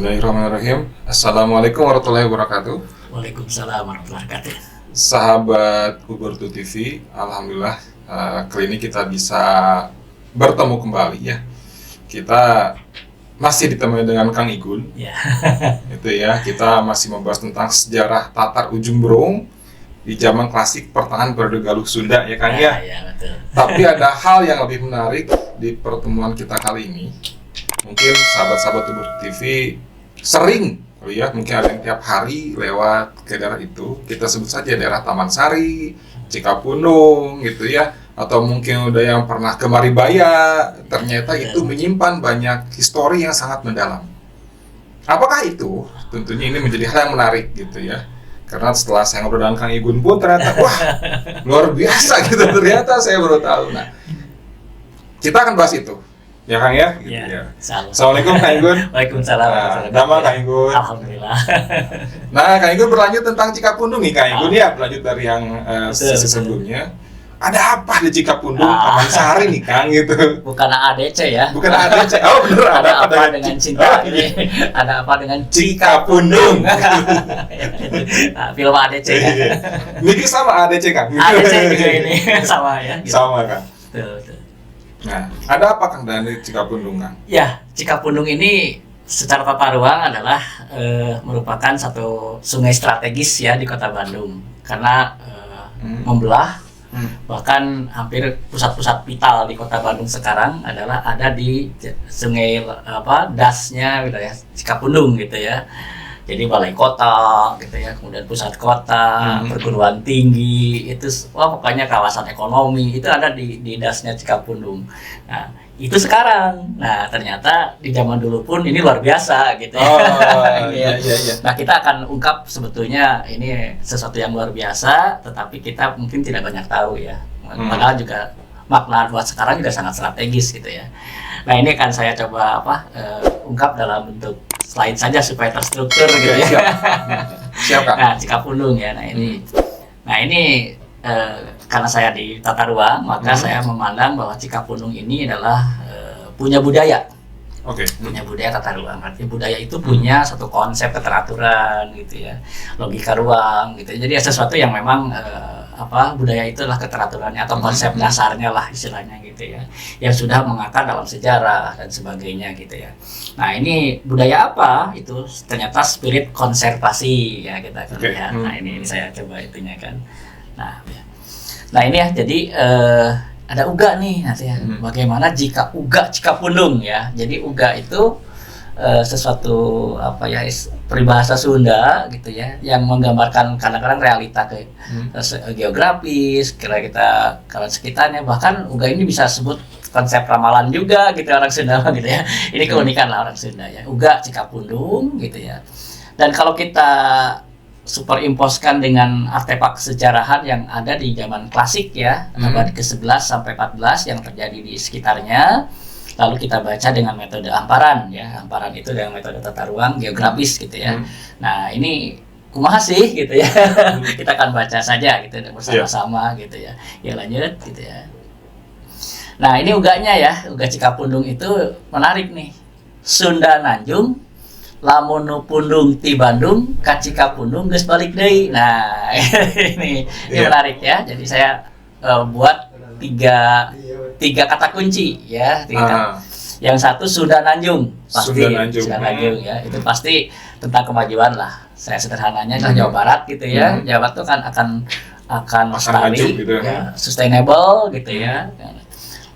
Bismillahirrahmanirrahim. Assalamualaikum warahmatullahi wabarakatuh. Waalaikumsalam warahmatullahi wabarakatuh. Sahabat Kuburtu TV, alhamdulillah kali ini kita bisa bertemu kembali ya. Kita masih ditemani dengan Kang Igun. Ya. Itu ya, kita masih membahas tentang sejarah Tatar Ujung Berung di zaman klasik pertengahan periode Galuh Sunda ya Kang ya. Ya, betul. Tapi ada hal yang lebih menarik di pertemuan kita kali ini. Mungkin sahabat-sahabat Kuburtu TV sering mungkin ada yang tiap hari lewat ke daerah itu. Kita sebut saja daerah Taman Sari, Cikapundung gitu ya. Atau mungkin udah yang pernah ke Maribaya, ternyata itu menyimpan banyak histori yang sangat mendalam. Apakah itu? Tentunya ini menjadi hal yang menarik gitu ya. Karena setelah saya ngobrol dengan Kang Igun pun ternyata wah luar biasa gitu, ternyata saya baru tahu. Nah, kita akan bahas itu. Ya Kang ya? Gitu ya. Assalamualaikum Kang Igun. Waalaikumsalam. Nama Kang Igun. Alhamdulillah. Nah, Kang Igun berlanjut tentang Cikapundung nih Kang Igun ya, berlanjut dari yang sesi sebelumnya. Ada apa di Cikapundung, Taman Sari nih Kang gitu? Bukan ADC ya? Bukan ADC, oh bener ada apa dengan cinta ini? Ada apa dengan Cikapundung? Nah, film ADC ya? Ini sama ADC Kang? ADC juga ini, sama ya? Gitu. Sama Kang. Betul. Nah, ada apa Kang dari Cikapundung Kang? Ya, Cikapundung ini secara tata ruang adalah merupakan satu sungai strategis ya di Kota Bandung karena membelah bahkan hampir pusat-pusat vital di Kota Bandung sekarang adalah ada di sungai dasnya wilayah Cikapundung gitu ya. Jadi balai kota gitu ya, kemudian pusat kota, perguruan tinggi, itu pokoknya kawasan ekonomi itu ada di dasnya Cikapundung. Nah, itu sekarang. Nah, ternyata di zaman dulu pun ini luar biasa gitu ya. Oh, iya. Nah, kita akan ungkap sebetulnya ini sesuatu yang luar biasa, tetapi kita mungkin tidak banyak tahu ya. Padahal juga makna buat sekarang juga sangat strategis gitu ya. Nah, ini akan saya coba ungkap dalam bentuk slide saja supaya terstruktur gitu ya. Siap Kang. Nah, Cikapundung ya. Nah, ini karena saya di tata ruang, maka saya memandang bahwa Cikapundung ini adalah punya budaya. Oke. Punya budaya tata ruang. Artinya budaya itu punya satu konsep keteraturan gitu ya, logika ruang gitu. Jadi sesuatu yang memang budaya itulah keteraturannya atau konsep dasarnya lah istilahnya gitu ya, yang sudah mengakar dalam sejarah dan sebagainya gitu ya. Nah, ini budaya apa? Itu ternyata spirit konservasi ya kita akan lihat. Nah, ini saya coba itunya kan. Nah ini ya, jadi ada uga nih nanti ya. Bagaimana jika uga Cikapundung ya? Jadi uga itu sesuatu peribahasa Sunda gitu ya, yang menggambarkan kadang-kadang realita geografis, kira kita kalau sekitarnya, bahkan uga ini bisa sebut konsep ramalan juga gitu orang Sunda gitu ya. Ini keunikan lah orang Sunda ya. Uga Cikapundung gitu ya. Dan kalau kita superimposkan dengan artefak kesejarahan yang ada di zaman klasik ya, abad ke-11 sampai 14 yang terjadi di sekitarnya. Lalu kita baca dengan metode hamparan ya. Hamparan itu dengan metode tata ruang geografis gitu ya. Nah, ini kumaha sih gitu ya. Kita akan baca saja gitu bersama-sama gitu ya. Ya lanjut gitu ya. Nah, ini uganya ya. Uga Cikapundung itu menarik nih. Sunda Nanjung lamun nu pundung ti Bandung ka Cikapundung geus balik deui. Nah, ini menarik ya. Jadi saya buat tiga kata kunci ya. Yang satu Sunda Nanjung, pasti Sunda Nanjung ya. Itu pasti tentang kemajuan lah. Saya sederhananya Jawa Barat gitu ya. Jawa Barat itu kan akan lestari gitu, ya, sustainable gitu ya.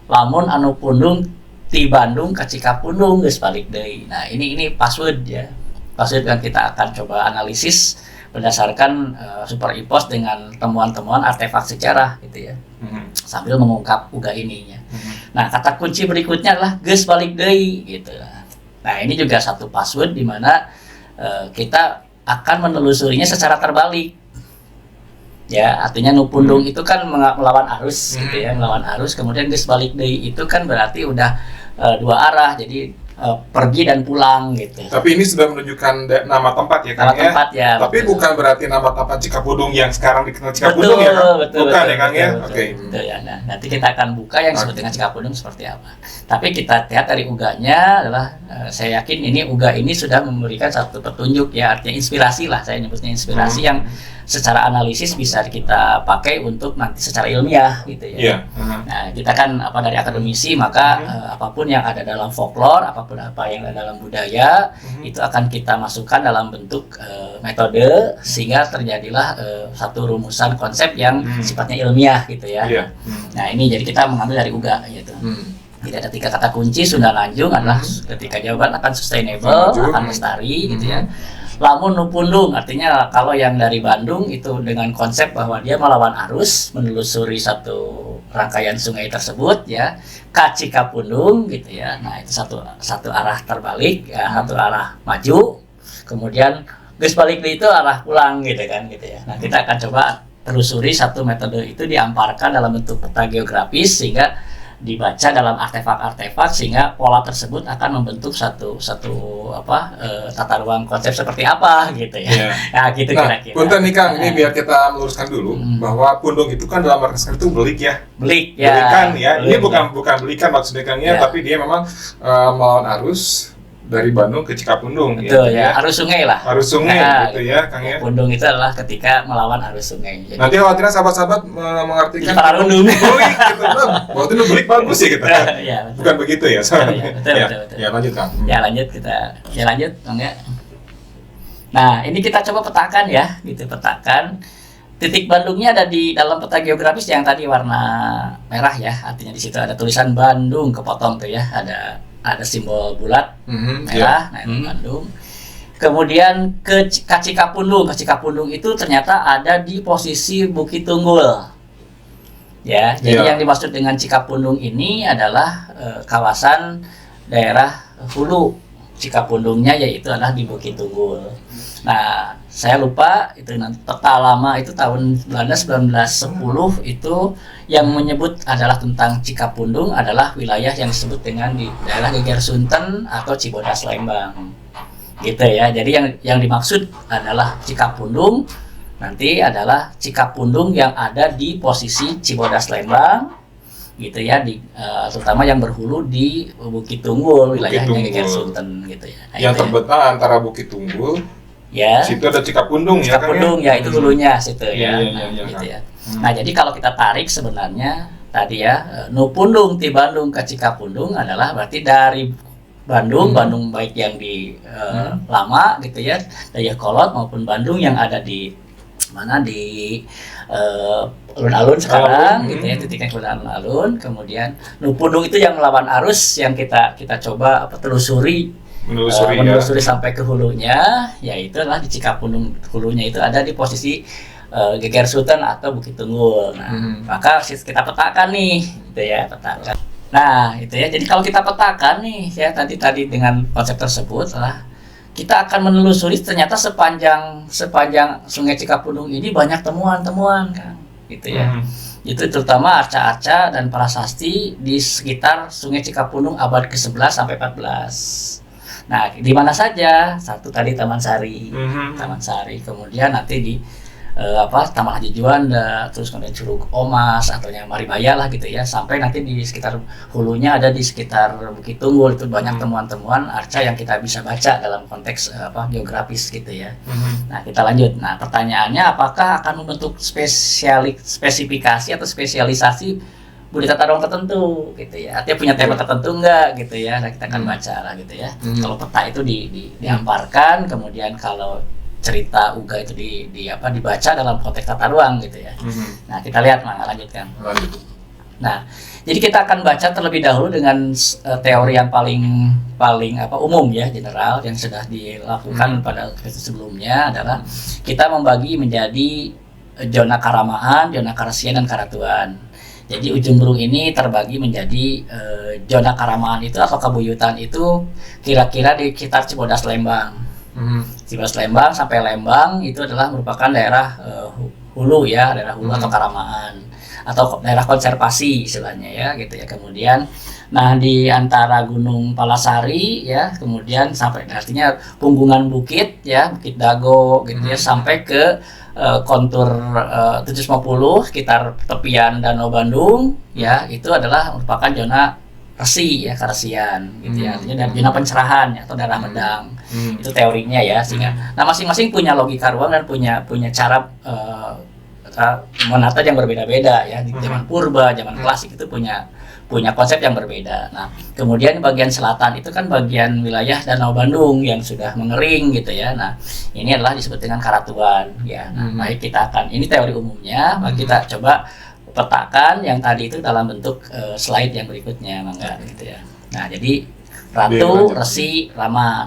Lamun anu pundung di Bandung ke Cikapundung geus balik deui. Nah, ini password ya. Password yang kita akan coba analisis berdasarkan superimpos dengan temuan-temuan artefak sejarah gitu ya. Sambil mengungkap uga ininya. Nah, kata kunci berikutnya adalah geus balik deui gitu. Nah, ini juga satu password di mana kita akan menelusurinya secara terbalik. Ya, artinya nupundung itu kan melawan arus gitu ya, melawan arus, kemudian geus balik deui itu kan berarti udah dua arah. Jadi pergi dan pulang gitu. Tapi ini sudah menunjukkan nama tempat ya Kang Nama tempat ya. Tapi betul. bukan berarti nama tempat Cikapundung yang sekarang dikenal Cikapundung ya Kang? Bukan ya Kang ya? Oke. Betul ya. Nah, nanti kita akan buka yang disebut dengan Cikapundung seperti apa. Tapi kita lihat dari uganya adalah saya yakin ini uga ini sudah memberikan satu petunjuk ya, artinya inspirasi lah, saya nyebutnya inspirasi yang secara analisis bisa kita pakai untuk nanti secara ilmiah gitu ya. Nah, kita kan dari akademisi, maka apapun yang ada dalam folklore, apapun apa yang ada dalam budaya itu akan kita masukkan dalam bentuk metode sehingga terjadilah satu rumusan konsep yang sifatnya ilmiah gitu ya. Nah, ini jadi kita mengambil dari uga gitu. Jadi ada 3 kata kunci Sunda Lanjung adalah ketika jawaban akan sustainable, akan lestari gitu ya. Lamun Nupundung artinya kalau yang dari Bandung itu dengan konsep bahwa dia melawan arus menelusuri satu rangkaian sungai tersebut ya, ka Cikapundung gitu ya. Nah, itu satu arah terbalik ya, satu arah maju. Kemudian geus balik itu arah pulang gitu kan gitu ya. Nah, kita akan coba telusuri satu metode itu diamparkan dalam bentuk peta geografis sehingga dibaca dalam artefak-artefak sehingga pola tersebut akan membentuk satu tata ruang konsep seperti apa gitu ya. Nah, gitu kira-kira. Punten nih Kang, ini biar kita meluruskan dulu bahwa pundung itu kan dalam arti itu belik ya. Belik ya. Belikan ya. Ini Belik, bukan belikan maksudnya Kang ya, tapi dia memang melawan arus dari Bandung ke Cikapundung. Betul ya, arus sungai lah. Arus sungai gitu ya Kang ya. Pundung itu adalah ketika melawan arus sungai. Jadi, nanti khawatirnya sahabat-sahabat mengartikan Pararundung. Belik gitu kan. Waktu itu belik bagus ya gitu. Ya, Bukan begitu ya. Betul. Ya lanjut Kang. Lanjut enggak. Nah, ini kita coba petakan ya, gitu petakan. Titik Bandungnya ada di dalam peta geografis yang tadi warna merah ya, artinya di situ ada tulisan Bandung kepotong tuh ya, ada simbol bulat merah, nah itu Bandung. Kemudian ke Cikapundung itu ternyata ada di posisi Bukit Tunggul. Ya, jadi yang dimaksud dengan Cikapundung ini adalah kawasan daerah hulu Cikapundungnya, yaitu adalah di Bukit Tunggul. Nah, saya lupa itu peta lama itu tahun Belanda 1910 itu yang menyebut adalah tentang Cikapundung adalah wilayah yang disebut dengan di daerah Geger Sunten atau Cibodas Lembang. Gitu ya. Jadi yang dimaksud adalah Cikapundung nanti adalah Cikapundung yang ada di posisi Cibodas Lembang gitu ya, terutama yang berhulu di Bukit Tunggul, wilayahnya Geger Sunten gitu ya. Nah, yang terbentang antara Bukit Tunggul ya, situ ada Cikapundung ya kan ya, itu dulunya situ ya. Gitu ya. Nah, jadi kalau kita tarik sebenarnya tadi ya, Nupundung ti Bandung ke Cikapundung adalah berarti dari Bandung baik yang di lama gitu ya, Dayakolot maupun Bandung yang ada di mana di alun-alun sekarang gitu ya, titiknya ke alun-alun. Kemudian Nupundung itu yang melawan arus yang kita coba telusuri menelusuri sampai ke hulunya, yaitu adalah di Cikapundung. Hulunya itu ada di posisi Geger Sunten atau Bukit Tunggul. Nah, maka kita petakan nih, gitu ya, petakan. Nah, itu ya. Jadi kalau kita petakan nih, ya tadi dengan konsep tersebut adalah kita akan menelusuri ternyata sepanjang Sungai Cikapundung ini banyak temuan-temuan kan, gitu ya. Itu terutama arca-arca dan prasasti di sekitar Sungai Cikapundung abad ke-11 sampai 14. Nah, di mana saja? Satu tadi Taman Sari, kemudian nanti di Taman Haji Juanda, terus kemudian Curug Omas atau yang Maribaya lah gitu ya, sampai nanti di sekitar hulunya ada di sekitar Bukit Tunggul. Itu banyak temuan-temuan arca yang kita bisa baca dalam konteks geografis gitu ya. Nah, kita lanjut. Nah, pertanyaannya apakah akan membentuk spesifikasi atau spesialisasi budaya tata ruang tertentu gitu ya, artinya punya tema tertentu enggak gitu ya. Nah, kita akan baca lah gitu ya. Kalau peta itu diamparkan, kemudian kalau cerita uga itu dibaca dalam konteks tata ruang gitu ya. Nah, kita lihat, lanjutkan. Nah, jadi kita akan baca terlebih dahulu dengan teori yang paling umum ya, general, yang sudah dilakukan pada episode sebelumnya adalah kita membagi menjadi zona Karamaan, zona Karasian, dan Karatuan. Jadi Ujung Berung ini terbagi menjadi zona Karamaan itu atau Kabuyutan itu kira-kira di sekitar Cibodas Lembang. Cibodas Lembang sampai Lembang itu adalah merupakan daerah hulu ya, daerah hulu atau Karamaan. atau daerah konservasi istilahnya ya gitu ya. Kemudian nah di antara Gunung Palasari ya, kemudian sampai artinya punggungan bukit ya, Bukit Dago gitu ya, sampai ke kontur 750 sekitar tepian Danau Bandung ya, itu adalah merupakan zona resi ya, karesian gitu ya, artinya dari zona pencerahan ya, atau daerah medang. Itu teorinya ya, sehingga nah masing-masing punya logika ruang dan punya cara menata yang berbeda-beda ya. Di zaman purba, zaman klasik itu punya konsep yang berbeda. Nah, kemudian bagian selatan itu kan bagian wilayah Danau Bandung yang sudah mengering gitu ya. Nah, ini adalah disebut dengan Karatuan ya. Nah, baik, kita akan, ini teori umumnya, maka kita coba petakan yang tadi itu dalam bentuk slide yang berikutnya, Mangga gitu ya. Nah, jadi Ratu, Resi, Rama.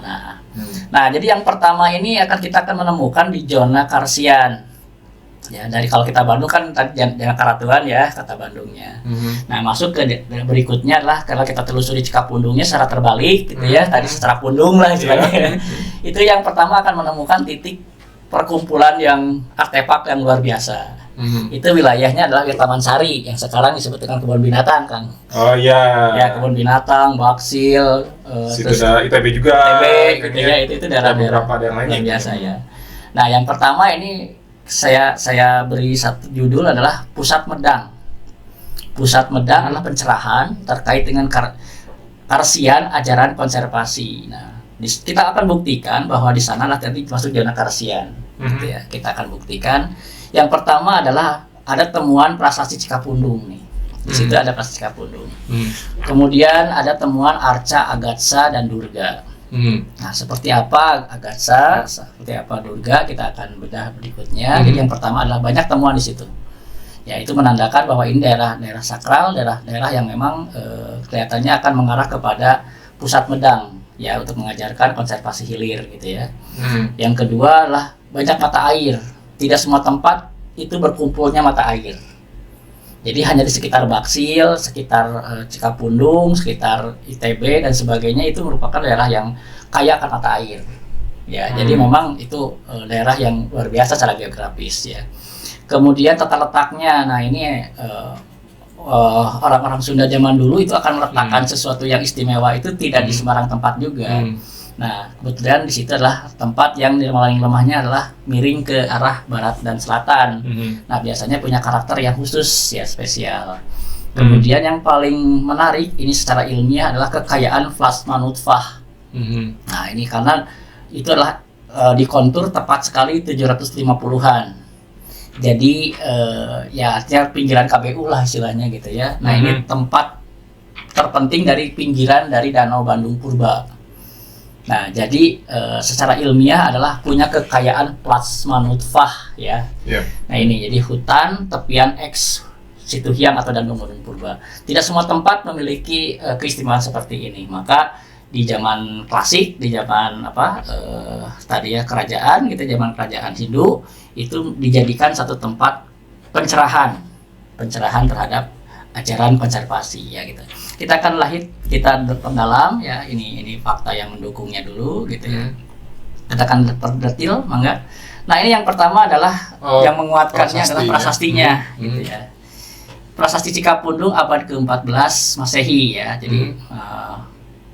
Nah, jadi yang pertama ini kita akan menemukan di zona Karesian. Ya, dari kalau kita Bandung kan tadi zona Karatuan ya, kata Bandungnya. Nah, masuk ke berikutnya adalah kalau kita telusuri Cikapundungnya secara terbalik gitu ya, tadi secara pundung lah istilahnya. Itu yang pertama akan menemukan titik perkumpulan yang artefak yang luar biasa. Itu wilayahnya adalah Taman Sari yang sekarang disebut dengan kebun binatang, Kang. Oh iya. Ya, kebun binatang, Baksil, situ ada ITB juga. ITB gitu ya, itu daerah-daerah yang biasa ya. Nah, yang pertama ini saya beri satu judul adalah Pusat Medang. Pusat Medang adalah pencerahan terkait dengan karesian ajaran konservasi. Nah, kita akan buktikan bahwa di sana lah tadi masuk zona karesian. Gitu ya. Kita akan buktikan. Yang pertama adalah ada temuan prasasti Cikapundung nih. Di situ ada prasasti Cikapundung. Kemudian ada temuan Arca, Agatsa, dan Durga. Nah, seperti apa Agatsa, seperti apa Durga, kita akan bedah berikutnya. Jadi yang pertama adalah banyak temuan di situ. Ya, itu menandakan bahwa ini daerah sakral, daerah yang memang kelihatannya akan mengarah kepada pusat medang ya, untuk mengajarkan konservasi hilir gitu ya. Yang kedua adalah banyak mata air. Tidak semua tempat itu berkumpulnya mata air. Jadi hanya di sekitar Baksil, sekitar Cikapundung, sekitar ITB dan sebagainya itu merupakan daerah yang kaya akan mata air. Ya, jadi memang itu daerah yang luar biasa secara geografis ya. Kemudian tata letaknya, nah ini orang-orang Sunda zaman dulu itu akan meletakkan sesuatu yang istimewa itu tidak di sembarang tempat juga. Nah, kebetulan di situ adalah tempat yang paling lemahnya adalah miring ke arah barat dan selatan. Nah, biasanya punya karakter yang khusus ya, spesial. Kemudian yang paling menarik ini secara ilmiah adalah kekayaan plasma nutfah. Nah, ini karena itu adalah di kontur tepat sekali 750-an. Jadi ya artinya pinggiran KBU lah istilahnya gitu ya. Nah, ini tempat terpenting dari pinggiran dari Danau Bandung Purba. Nah, jadi secara ilmiah adalah punya kekayaan plasma nutfah ya. Nah, ini jadi hutan tepian X Situhiang atau Danau Bandung Purba. Tidak semua tempat memiliki keistimewaan seperti ini. Maka di zaman klasik, di zaman tadi ya kerajaan gitu, zaman kerajaan Hindu itu dijadikan satu tempat pencerahan terhadap ajaran konservasi ya gitu. Kita akan kita dalam ya, ini fakta yang mendukungnya dulu gitu ya. Kita akan perdetil, Mangga. Nah, ini yang pertama adalah yang menguatkannya adalah prasastinya gitu ya. Prasasti Cikapundung abad ke-14 Masehi ya. Jadi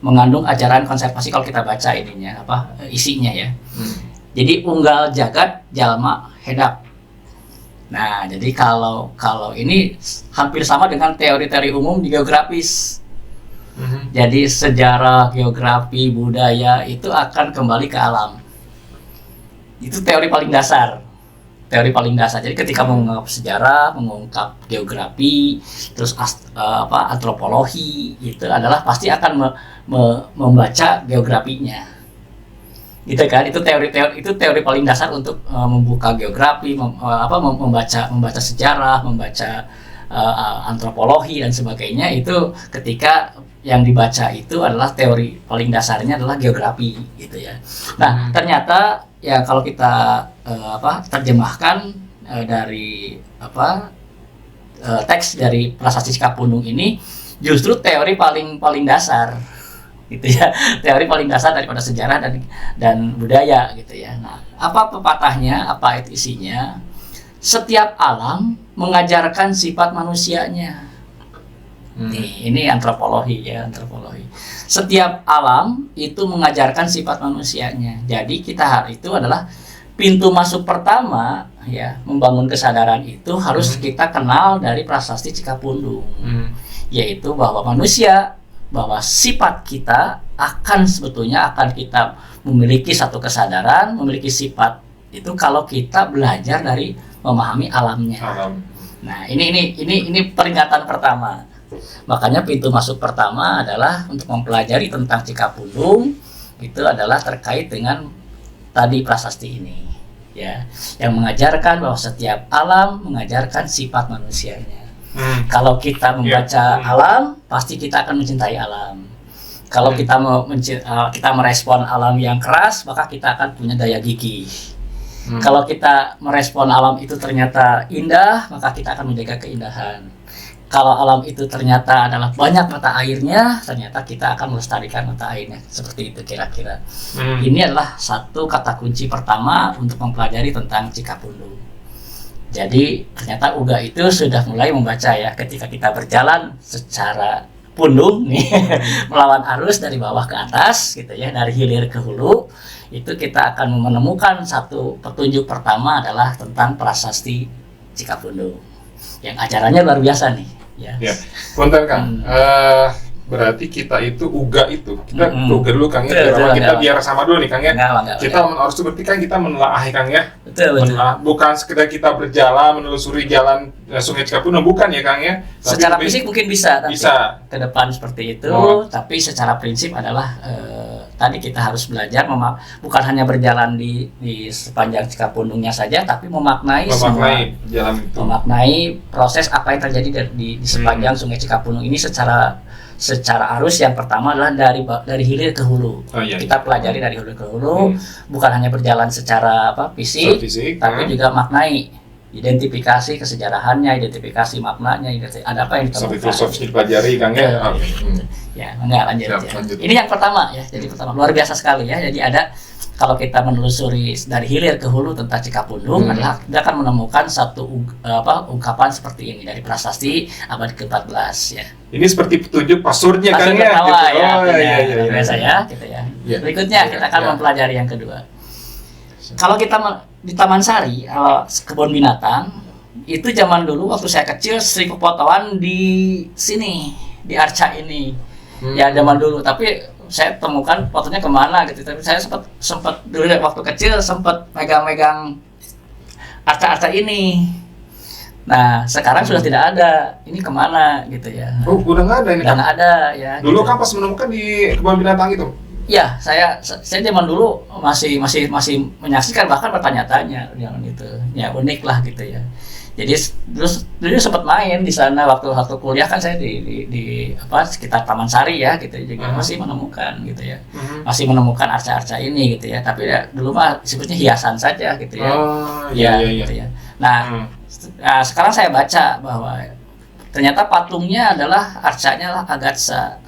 mengandung ajaran konservasi kalau kita baca ininya isinya ya. Jadi unggal jagat jalma hedap. Nah, jadi kalau ini hampir sama dengan teori-teori umum di geografis. Jadi sejarah, geografi, budaya itu akan kembali ke alam. Itu teori paling dasar. Jadi ketika mengungkap sejarah, mengungkap geografi, terus antropologi, itu adalah pasti akan membaca geografinya. Gitu kan, itu teori paling dasar untuk membuka geografi, membaca sejarah, membaca antropologi dan sebagainya. Itu ketika yang dibaca itu adalah teori paling dasarnya adalah geografi gitu ya. Nah, ternyata ya kalau kita terjemahkan dari teks dari Prasasti Cikapundung ini justru teori paling dasar gitu ya, teori paling dasar daripada sejarah dan budaya gitu ya. Nah, apa pepatahnya, apa isinya? setiap alam mengajarkan sifat manusianya. Nih, ini antropologi ya, antropologi. Setiap alam itu mengajarkan sifat manusianya. Jadi kita itu adalah pintu masuk pertama ya, membangun kesadaran itu harus kita kenal dari prasasti Cikapundung. Yaitu bahwa manusia, bahwa sifat kita sebetulnya akan kita memiliki satu kesadaran, memiliki sifat itu kalau kita belajar dari memahami alamnya. Nah, ini peringatan pertama. Makanya pintu masuk pertama adalah untuk mempelajari tentang Cikapundung, itu adalah terkait dengan tadi prasasti ini ya, yang mengajarkan bahwa setiap alam mengajarkan sifat manusianya. Kalau kita membaca alam, pasti kita akan mencintai alam. Kalau kita merespon alam yang keras, maka kita akan punya daya gigih. Kalau kita merespon alam itu ternyata indah, maka kita akan menjaga keindahan. Kalau alam itu ternyata adalah banyak mata airnya, ternyata kita akan melestarikan mata airnya. Seperti itu kira-kira. Ini adalah satu kata kunci pertama untuk mempelajari tentang Cikapundung. Jadi ternyata Uga itu sudah mulai membaca ya, ketika kita berjalan secara pundung nih, melawan arus dari bawah ke atas gitu ya, dari hilir ke hulu, itu kita akan menemukan satu petunjuk pertama adalah tentang prasasti Cikapundung. Yang acaranya luar biasa nih. Ya. Punten Kang. Berarti kita itu Uga itu. Kita Uga dulu Kang ya. Kita biar sama dulu nih Kang ya. Kita harus berarti kan kita menelaah Kang ya. Betul. Bukan sekedar kita berjalan menelusuri jalan Sungai Cikapundung, bukan ya Kang ya. Secara fisik mungkin bisa ke depan seperti itu, tapi secara prinsip adalah tadi kita harus belajar bukan hanya berjalan di sepanjang Cikapundungnya saja, tapi memaknai jalan itu. Memaknai proses apa yang terjadi di sepanjang Sungai Cikapundung ini secara arus. Yang pertama adalah dari hilir ke hulu. Kita pelajari dari hilir ke hulu, bukan hanya berjalan secara fisik, tapi juga maknai, identifikasi kesejarahannya, identifikasi maknanya, ada apa yang ditemukan. Sampai filosofi dipelajari Kang ya. Ya, enggak lanjut. Ini yang pertama ya. Jadi pertama luar biasa sekali ya. Jadi kalau kita menelusuri dari hilir ke hulu tentang Cikapundung adalah kita akan menemukan satu ungkapan seperti ini dari prasasti abad ke-14 ya. Ini seperti petunjuk pasurnya Kang ya. Iya, biasa ya gitu ya. Berikutnya kita akan mempelajari yang kedua. Kalau kita di Taman Sari, kebun binatang, itu zaman dulu waktu saya kecil sering pepotoan di sini, di arca ini. Ya zaman dulu, tapi saya temukan fotonya kemana gitu. Tapi saya sempat dulu waktu kecil sempat megang-megang arca-arca ini. Nah sekarang sudah tidak ada. Ini kemana gitu ya? Udah nggak ada ini? Udah nggak ada ya. Dulu gitu. Kan pas menemukan di kebun binatang itu? Ya, saya zaman dulu masih menyaksikan, bahkan bertanya-tanya zaman itu. Ya unik lah gitu ya. Jadi dulu sempat main di sana waktu kuliah kan, saya di sekitar Taman Sari ya gitu juga masih menemukan gitu ya. Masih menemukan arca-arca ini gitu ya. Tapi ya, dulu mah sebutnya hiasan saja gitu ya. Iya. Gitu ya. Nah, sekarang saya baca bahwa ternyata patungnya adalah arcanya lah Agatsa.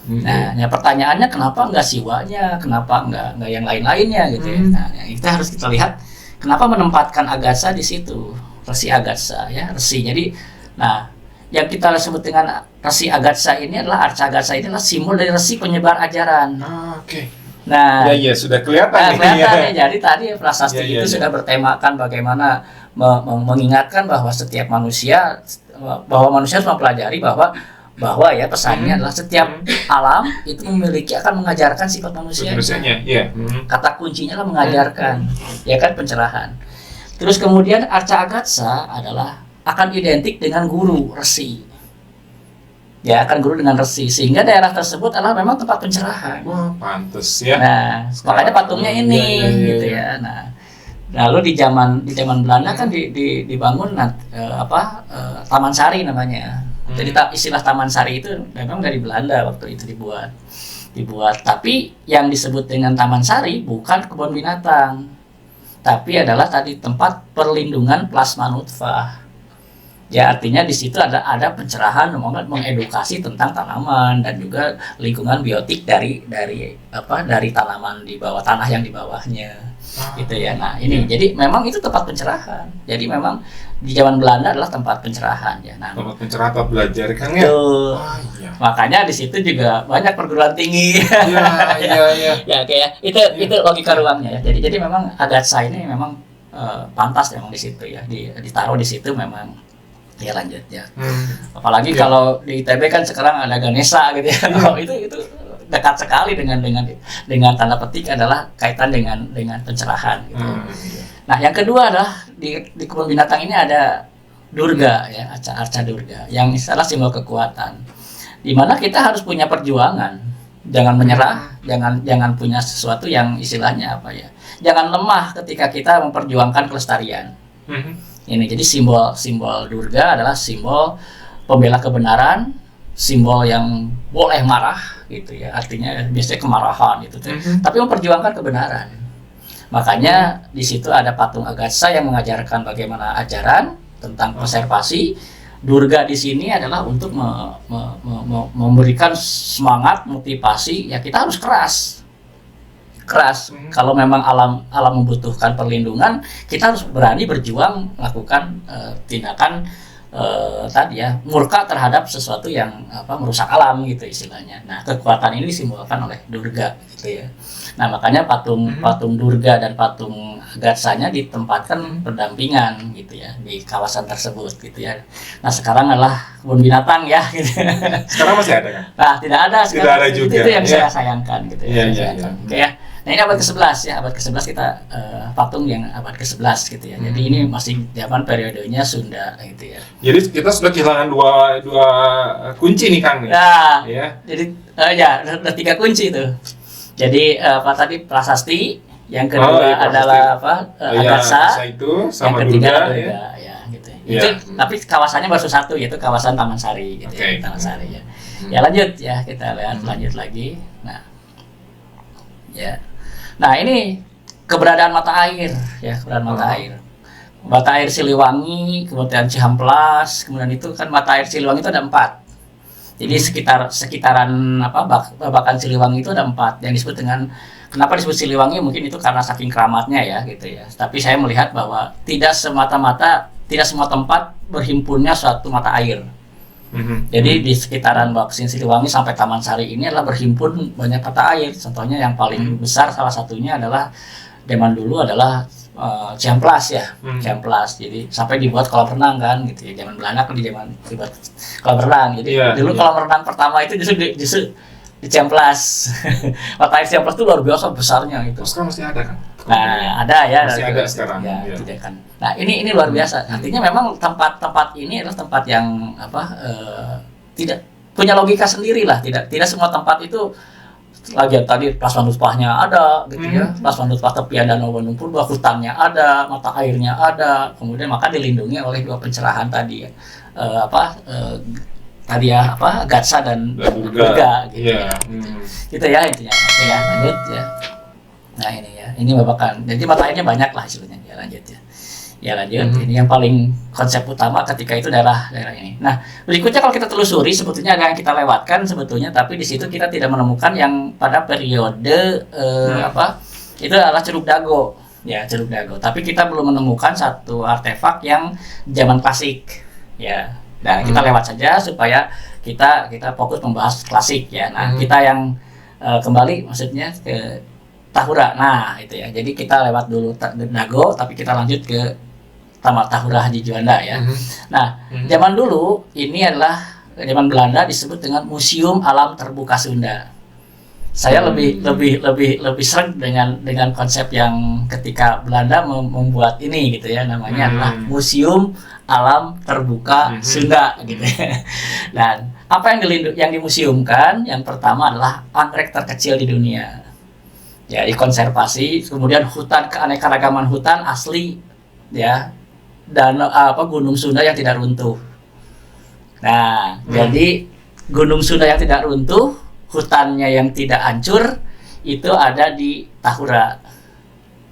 Nah, ya pertanyaannya kenapa enggak siwanya, kenapa enggak yang lain-lainnya gitu ya. Nah, kita harus lihat kenapa menempatkan Agatsa di situ, Resi Agatsa ya, resi. Jadi, nah, yang kita sebut dengan Resi Agatsa ini adalah arca Agatsa ini adalah simbol dari resi penyebar ajaran. Oke. Nah, ya sudah kelihatan. Kelihatan ya. Jadi tadi prasasti itu sudah bertemakan bagaimana mengingatkan bahwa setiap manusia, harus mempelajari bahwa ya pesannya adalah setiap alam itu akan mengajarkan sifat manusianya. Kata kuncinya lah mengajarkan, ya kan, pencerahan. Terus kemudian arca Agatsa adalah akan identik dengan guru, resi. Ya, akan guru dengan resi, sehingga daerah tersebut adalah memang tempat pencerahan. Wah, pantes ya. Nah, makanya patungnya ini gitu ya. Nah, lalu di zaman Belanda kan dibangun Taman Sari namanya. Jadi istilah Taman Sari itu memang dari Belanda waktu itu dibuat. Tapi yang disebut dengan Taman Sari bukan kebun binatang, tapi adalah tadi tempat perlindungan plasma nutfah. Ya artinya di situ ada pencerahan, mengedukasi tentang tanaman dan juga lingkungan biotik dari tanaman di bawah tanah yang di bawahnya. Gitu ya. Nah, ini jadi memang itu tempat pencerahan. Jadi memang di zaman Belanda adalah tempat pencerahan ya. Nah, tempat pencerahan tempat belajar kan ya. Iya. Makanya di situ juga banyak perguruan tinggi. Iya. Ya kayak itu logika ruangnya ya. Jadi memang Agatsa ini memang pantas memang di situ ya. Ditaruh di situ memang ya lanjut ya. Apalagi kalau di ITB kan sekarang ada Ganesha gitu ya. Oh, itu dekat sekali dengan tanda petik adalah kaitan dengan pencerahan gitu. Nah, yang kedua adalah di kebun binatang ini ada Durga ya, arca Durga yang adalah simbol kekuatan. Di mana kita harus punya perjuangan, jangan menyerah, jangan punya sesuatu yang istilahnya apa ya. Jangan lemah ketika kita memperjuangkan kelestarian. Ini jadi simbol Durga adalah simbol pembela kebenaran, simbol yang boleh marah gitu ya, artinya biasanya kemarahan gitu tapi memperjuangkan kebenaran. Makanya di situ ada patung Agatsa yang mengajarkan bagaimana ajaran tentang konservasi. Durga di sini adalah untuk memberikan semangat, motivasi ya, kita harus keras. Kalau memang alam membutuhkan perlindungan, kita harus berani berjuang melakukan tindakan tadi ya, murka terhadap sesuatu yang merusak alam gitu istilahnya. Nah, kekuatan ini disimbolkan oleh Durga gitu ya. Nah, makanya patung Durga dan patung Agatsanya ditempatkan berdampingan gitu ya di kawasan tersebut gitu ya. Nah, sekarang adalah kebun binatang ya gitu. Sekarang masih ada kan? Nah, tidak ada sekarang. Tidak ada juga. Itu yang saya sayangkan gitu ya. Iya. Oke ya. Nah, ini abad ke-11 ya, abad ke-11 kita patung yang abad ke-11 gitu ya. Jadi ini masih zaman periodenya Sunda gitu ya. Jadi kita sudah kehilangan dua kunci nih Kang. Nah, ya. Jadi ada 3 kunci itu. Jadi tadi prasasti, yang kedua adalah Agatsa, itu sama yang ketiga Durga ya gitu. Ya. Itu tapi kawasannya baru satu, yaitu kawasan Taman Sari gitu ya, Taman Sari ya. Ya lanjut ya, kita lihat lanjut lagi. Nah. Ya. Nah, ini keberadaan mata air ya, mata air. Mata air Siliwangi, kemudian Cihamplas, kemudian itu kan mata air Siliwangi itu ada 4. Jadi sekitaran babakan Siliwangi itu ada 4 yang disebut dengan, kenapa disebut Siliwangi mungkin itu karena saking keramatnya ya gitu ya. Tapi saya melihat bahwa tidak semua tempat berhimpunnya suatu mata air. Jadi di sekitaran Baksin Siliwangi sampai Taman Sari ini adalah berhimpun banyak mata air. Contohnya yang paling besar salah satunya adalah zaman dulu adalah Cihamplas ya, Cihamplas. Jadi sampai dibuat kolam renang kan gitu ya. Zaman Belanda kan dibuat kolam renang. Jadi dulu kolam renang pertama itu justru di Cihamplas. Mata air Cihamplas itu luar biasa besarnya itu. Sekarang masih ada kan? Nah, ada ya. Masih ada sekarang. Ya. Tidak kan. Nah, ini luar biasa. Artinya memang tempat ini adalah tempat yang tidak punya logika sendiri lah. Tidak semua tempat itu lagi tadi plasma nutfahnya ada gitu ya. Plasma nutfah tepian Danau Bandung Purba, hutannya ada, mata airnya ada. Kemudian maka dilindungi oleh 2 pencerahan tadi ya. Agatsa dan Durga gitu. Iya. Gitu ya intinya. Oke ya, lanjut ya. Nah, ini ya. Ini babakan. Jadi mata airnya banyak lah hasilnya. Ya lanjut ya. Ya lanjut. Ini yang paling konsep utama ketika itu daerah ini. Nah, berikutnya kalau kita telusuri sebetulnya ada yang kita lewatkan sebetulnya, tapi di situ kita tidak menemukan yang pada periode itu adalah Curug Dago. Ya, Curug Dago. Tapi kita belum menemukan satu artefak yang zaman klasik. Ya. Nah, kita lewat saja supaya kita fokus membahas klasik ya. Nah, kita yang kembali maksudnya ke Tahura. Nah, itu ya. Jadi kita lewat dulu Dago, tapi kita lanjut ke Taman Tahura Haji Juanda ya. Nah, zaman dulu ini adalah zaman Belanda disebut dengan Museum Alam Terbuka Sunda. Saya lebih sering dengan konsep yang ketika Belanda membuat ini gitu ya, namanya adalah Museum Alam Terbuka Sunda gitu. Dan apa yang dimuseumkan? Yang pertama adalah anggrek terkecil di dunia. Ya, dikonservasi, kemudian hutan, keanekaragaman hutan asli ya, dan Gunung Sunda yang tidak runtuh. Nah, jadi Gunung Sunda yang tidak runtuh, hutannya yang tidak hancur itu ada di Tahura.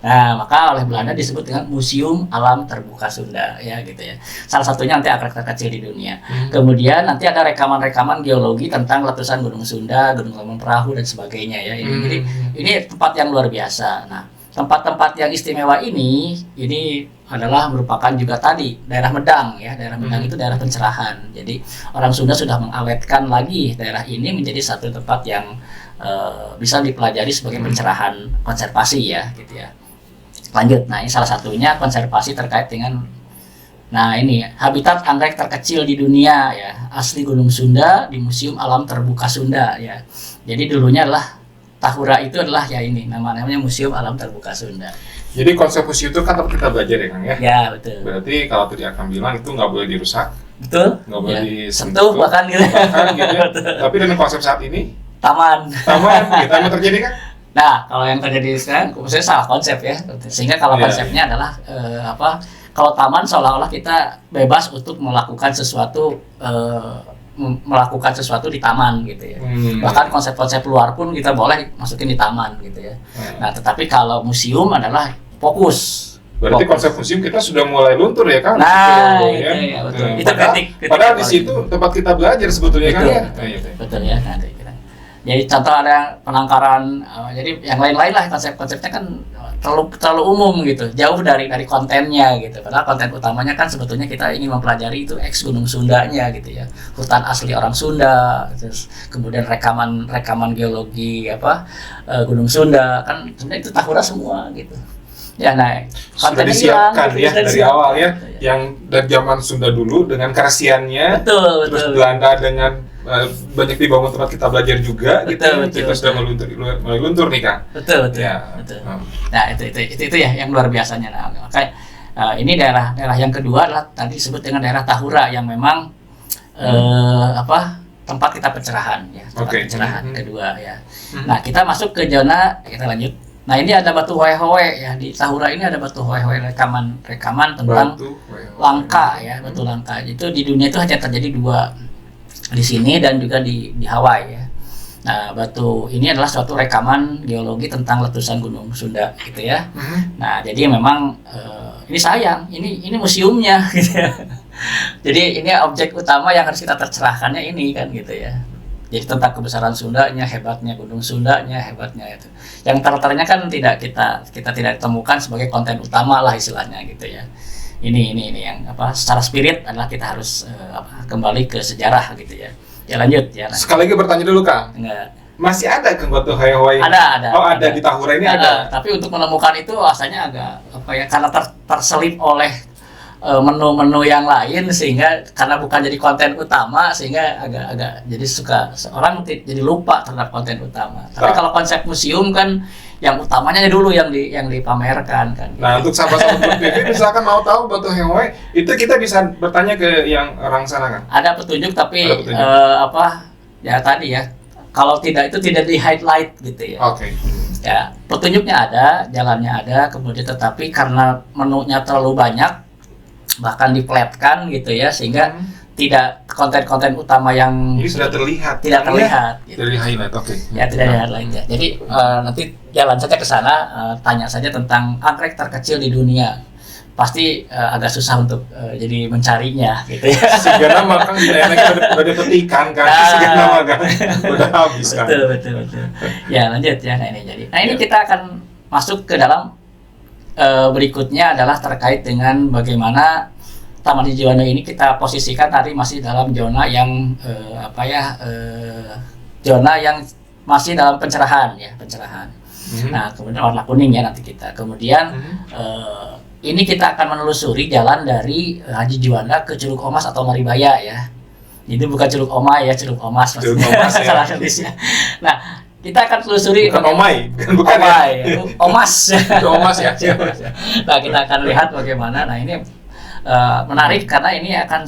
Nah, maka oleh Belanda disebut dengan Museum Alam Terbuka Sunda ya gitu ya. Salah satunya nanti anggrek terkecil di dunia. Kemudian nanti ada rekaman-rekaman geologi tentang letusan Gunung Sunda, Gunung Lamun Perahu dan sebagainya ya. Jadi ini tempat yang luar biasa. Nah, tempat-tempat yang istimewa ini adalah merupakan juga tadi daerah Medang ya. Daerah Medang itu daerah pencerahan. Jadi orang Sunda sudah mengawetkan lagi daerah ini menjadi satu tempat yang bisa dipelajari sebagai pencerahan konservasi ya gitu ya. Lanjut, nah ini salah satunya konservasi terkait dengan ini habitat anggrek terkecil di dunia ya, asli Gunung Sunda di Museum Alam Terbuka Sunda ya. Jadi dulunya adalah Tahura itu adalah ya ini namanya Museum Alam Terbuka Sunda. Jadi konsep museum itu kan tempat kita belajar ya Kang ya? Ya betul. Berarti kalau tadi akan bilang itu nggak boleh dirusak, betul. nggak boleh Ya. disentuh, bahkan gitu. gitu ya. Tapi dengan konsep saat ini, Taman gitu yang terjadi kan? Nah, kalau yang terjadi sekarang, maksudnya salah konsep ya. Sehingga kalau konsepnya adalah kalau taman seolah-olah kita bebas untuk melakukan sesuatu di taman gitu ya. Bahkan konsep-konsep luar pun kita boleh masukin di taman gitu ya. Nah, tetapi kalau museum adalah fokus. Berarti konsep museum kita sudah mulai luntur ya Kang? Nah, itu ya, betul. Itu kritik padahal di situ tempat kita belajar sebetulnya kan ya? Betul ya. Nanti kita. Jadi contoh ada penangkaran, jadi yang lain-lain lah konsep-konsepnya kan terlalu umum gitu, jauh dari kontennya gitu. Padahal konten utamanya kan sebetulnya kita ingin mempelajari itu ex Gunung Sundanya gitu ya, hutan asli orang Sunda, terus kemudian rekaman geologi Gunung Sunda kan sebenarnya itu Tahura semua gitu. Ya, nah, sudah disiapkan ya dari awal ya, yang dari zaman Sunda dulu dengan kerasiannya, terus Belanda dengan banyak dibangun tempat kita belajar juga, betul. Kita sudah mulai luntur nih Kang. Betul. Nah itu ya yang luar biasanya. Nah, makanya ini daerah yang kedua adalah tadi disebut dengan daerah Tahura yang memang tempat kita pencerahan ya, pencerahan kedua ya. Nah kita masuk ke zona, kita lanjut. Nah ini ada batu hoe-hoe ya, di Tahura ini ada batu hoe-hoe rekaman tentang langka ya, batu langka. Itu di dunia itu hanya terjadi 2, di sini dan juga di Hawaii ya. Nah, batu ini adalah suatu rekaman geologi tentang letusan Gunung Sunda gitu ya. Nah, jadi memang ini sayang, ini museumnya gitu ya. Jadi ini objek utama yang harus kita tercerahkannya ini kan gitu ya. Jadi tentang kebesaran Sundanya, hebatnya Gunung Sundanya, hebatnya itu. Yang ternyata kan tidak kita tidak temukan sebagai konten utama lah istilahnya gitu ya. Ini yang secara spirit adalah kita harus kembali ke sejarah gitu ya. Ya lanjut ya. Sekali lagi bertanya dulu Kang. Enggak. Masih ada Kang batu hoe-hoe? Ada. Oh, ada di Tahura ini ada. Tapi untuk menemukan itu rasanya agak karena terselip oleh menu-menu yang lain sehingga karena bukan jadi konten utama sehingga agak jadi orang jadi lupa terhadap konten utama. Tapi kalau konsep museum kan yang utamanya dulu yang dipamerkan kan. Nah, untuk sahabat-sahabat TV misalkan mau tahu batu hoe itu kita bisa bertanya ke yang orang sana kan? Ada petunjuk tapi ya tadi ya. Kalau tidak itu tidak di highlight gitu ya. Oke. Ya, petunjuknya ada, jalannya ada, kemudian tetapi karena menunya terlalu banyak bahkan dipletkan gitu ya sehingga tidak konten-konten utama yang ini sudah terlihat gitu. Dari highlight, oke. Ya tidak ada highlight ya. Jadi nanti jalan saja ke sana, tanya saja tentang anggrek terkecil di dunia. Pasti agak susah untuk jadi mencarinya gitu ya. Sehingga nama kan di daerahnya udah dipetikan kan, sehingga nama kan udah habis kan. Betul. Ya lanjut ya. Nah ini kita akan masuk ke dalam berikutnya adalah terkait dengan bagaimana Taman Hijau Juanda ini kita posisikan tadi masih dalam zona yang zona yang masih dalam pencerahan. Nah, kemudian warna kuning ya nanti kita. Kemudian ini kita akan menelusuri jalan dari Haji Juanda ke Curug Omas atau Maribaya ya. Ini bukan Curug Omai ya, Curug Omas. Curug Omas ya. Salah tulisnya. Nah, kita akan telusuri bukan Omai, bukan Omai, ya. Omas. Omas ya. Nah, kita akan lihat bagaimana. Nah, ini menarik karena ini akan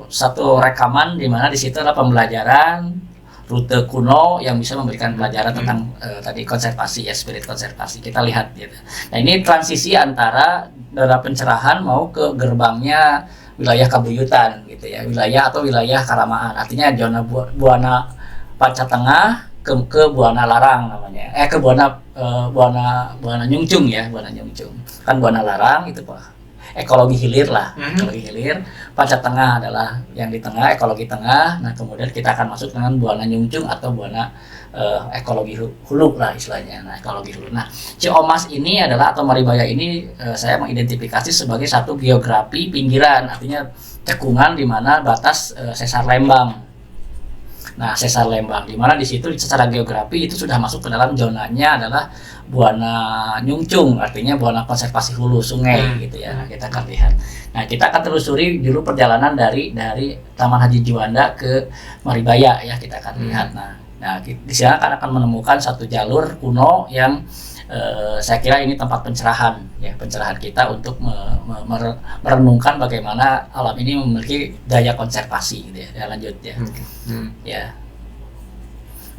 satu rekaman di mana di situ adalah pembelajaran rute kuno yang bisa memberikan pelajaran tentang tadi konservasi ya, spirit konservasi. Kita lihat gitu. Nah, ini transisi antara daerah pencerahan mau ke gerbangnya wilayah Kabuyutan gitu ya, wilayah Karamaan. Artinya zona Buana Panca Tengah, ke Buana Larang namanya. Ke Buana Nyungcung ya, Buana Nyungcung. Kan Buana Larang itu Pak. Ekologi hilir lah, ekologi hilir. Pajak tengah adalah yang di tengah, ekologi tengah. Nah kemudian kita akan masuk dengan Buana Nyungcung atau Buana ekologi hulu lah istilahnya. Nah ekologi hulu. Nah Ciomas ini adalah atau Maribaya ini saya mengidentifikasi sebagai satu geografi pinggiran, artinya cekungan di mana batas sesar Lembang. Nah, sesar Lembang, di mana di situ secara geografi itu sudah masuk ke dalam zonanya adalah Buana Nyungcung, artinya Buana konservasi hulu sungai gitu ya. Nah, kita akan lihat. Nah, kita akan telusuri dulu perjalanan dari Taman Haji Juanda ke Maribaya ya, kita akan lihat. Nah, di sini akan menemukan satu jalur kuno yang saya kira ini tempat pencerahan ya, pencerahan kita untuk merenungkan bagaimana alam ini memiliki daya konservasi gitu ya. Ya lanjut ya. Ya.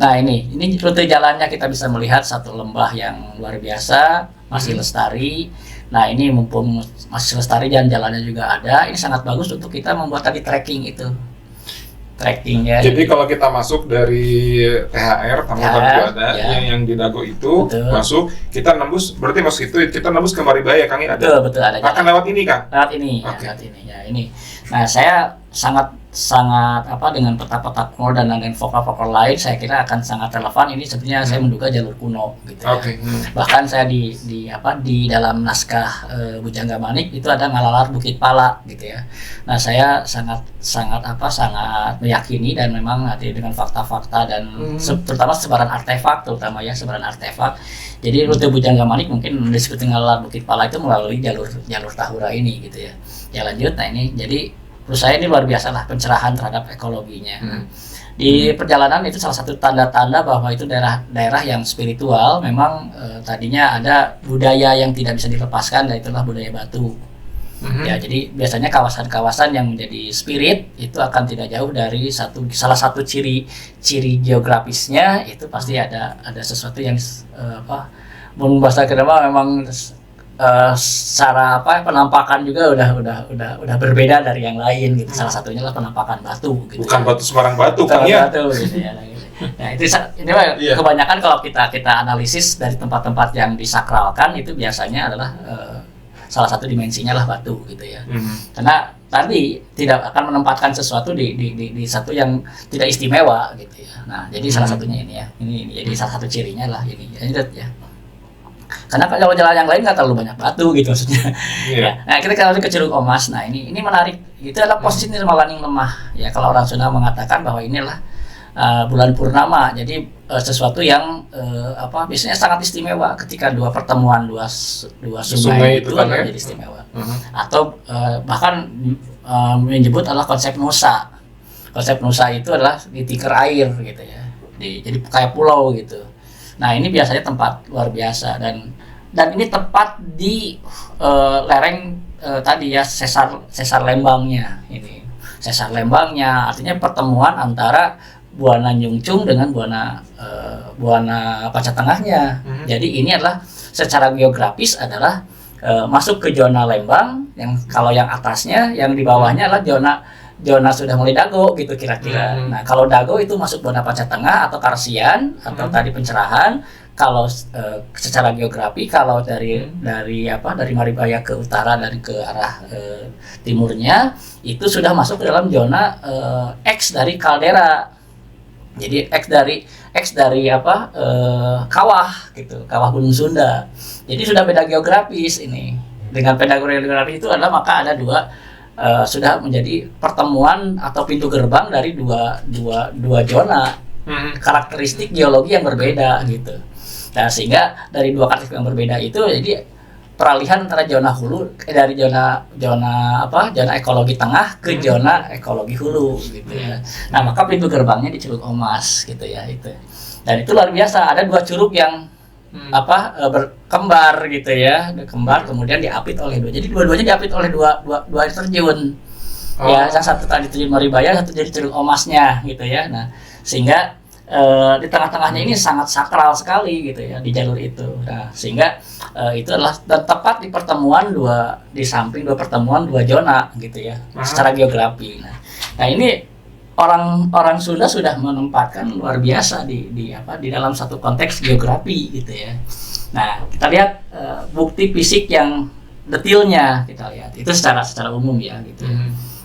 Nah ini rute jalannya kita bisa melihat satu lembah yang luar biasa, masih lestari. Nah ini mumpung masih lestari dan jalannya juga ada, ini sangat bagus untuk kita membuat tadi trekking itu. Trekking ya. Jadi kalau kita masuk dari THR Taman Juanda yang di Dago itu masuk, kita nembus, berarti masuk itu kita nembus ke Maribaya, Kang ada. Betul ada. Akan lewat ini Kang? Lewat ini, ya, lewat ini ya ini. Nah saya sangat dengan peta-peta kuno dan vokal-vokal lain saya kira akan sangat relevan. Ini sebenarnya saya menduga jalur kuno gitu ya. Bahkan saya di dalam naskah Bujangga Manik itu ada ngalalar Bukit Pala gitu ya. Nah saya sangat meyakini dan memang nanti dengan fakta-fakta dan terutama sebaran artefak jadi rute Bujangga Manik mungkin disebut ngalalar Bukit Pala itu melalui jalur Tahura ini gitu ya. Ya lanjut, nah ini jadi menurut saya ini luar biasa lah pencerahan terhadap ekologinya. Di perjalanan itu salah satu tanda-tanda bahwa itu daerah yang spiritual. Memang tadinya ada budaya yang tidak bisa dilepaskan, dan itulah budaya Batu. Ya, jadi biasanya kawasan-kawasan yang menjadi spirit itu akan tidak jauh dari salah satu ciri geografisnya itu pasti ada sesuatu yang bahasa kenapa memang secara penampakan juga udah berbeda dari yang lain gitu. Salah satunya lah penampakan batu gitu. Bukan batu sembarang batu kan ya. Batu gitu ya. Nah, ini kebanyakan kalau kita analisis dari tempat-tempat yang disakralkan itu biasanya adalah salah satu dimensinya lah batu gitu ya. Karena tadi tidak akan menempatkan sesuatu di satu yang tidak istimewa gitu ya. Nah, jadi salah satunya ini ya. Ini jadi salah satu cirinya lah ini ya. Karena kalau jalan yang lain nggak terlalu banyak batu gitu maksudnya. Ya. Nah kita kembali ke Curug Omas. Nah ini menarik. Itu adalah posisi Nirmalaning lemah. Ya kalau orang Sunda mengatakan bahwa inilah bulan purnama. Jadi sesuatu yang biasanya sangat istimewa ketika dua sungai itu adalah jadi istimewa. Atau bahkan menyebut adalah konsep nusa. Konsep nusa itu adalah di tikar air gitu ya. Jadi kayak pulau gitu. Nah ini biasanya tempat luar biasa dan ini tepat di lereng tadi ya sesar Lembangnya ini. Sesar Lembangnya artinya pertemuan antara Buana Nyungcung dengan Buana Paca Tengahnya. Jadi ini adalah secara geografis adalah masuk ke zona Lembang yang kalau yang atasnya, yang di bawahnya adalah zona sudah mulai Dago gitu kira-kira. Nah kalau Dago itu masuk Buana Paca Tengah atau Karsian atau tadi pencerahan. Kalau secara geografi kalau dari Maribaya ke utara dan ke arah timurnya itu sudah masuk ke dalam zona X dari kaldera. Jadi X dari kawah gitu, kawah Gunung Sunda. Jadi sudah beda geografis ini. Dengan beda geografis itu adalah maka ada sudah menjadi pertemuan atau pintu gerbang dari dua zona karakteristik geologi yang berbeda gitu. Nah sehingga dari dua karakteristik yang berbeda itu jadi peralihan antara zona hulu dari zona ekologi tengah ke zona ekologi hulu gitu ya. Nah maka pintu gerbangnya di Curug Omas gitu ya itu. Dan itu luar biasa, ada dua curug yang berkembar gitu ya, kemudian diapit oleh dua. Jadi dua-duanya diapit oleh dua air terjun. Ya, yang satu tadi terjun Maribaya, satu jadi Curug Omasnya gitu ya. Nah, sehingga di tengah-tengahnya ini sangat sakral sekali gitu ya di jalur itu. Nah, sehingga itu adalah dan tepat di pertemuan di samping dua pertemuan dua zona gitu ya secara geografi. Nah ini orang Sunda sudah menempatkan luar biasa di dalam satu konteks geografi gitu ya. Nah, kita lihat bukti fisik yang detailnya kita lihat itu secara umum ya gitu.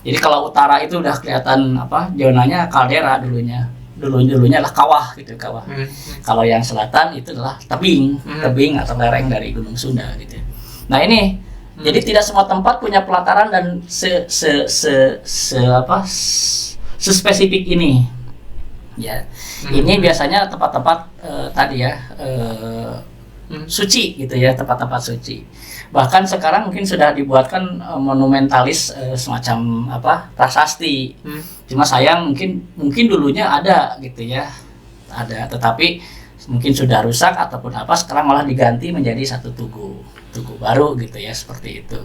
Jadi kalau utara itu udah kelihatan zonanya kaldera dulunya adalah kawah gitu, kawah. Kalau yang selatan itu adalah tebing atau lereng dari Gunung Sunda gitu. Nah, ini jadi tidak semua tempat punya pelataran dan sespesifik ini. Ya. Ini biasanya tempat-tempat tadi ya suci gitu ya, tempat-tempat suci. Bahkan sekarang mungkin sudah dibuatkan monumentalis semacam prasasti. Cuma sayang mungkin dulunya ada gitu ya. Ada, tetapi mungkin sudah rusak ataupun sekarang malah diganti menjadi satu tugu baru gitu ya, seperti itu.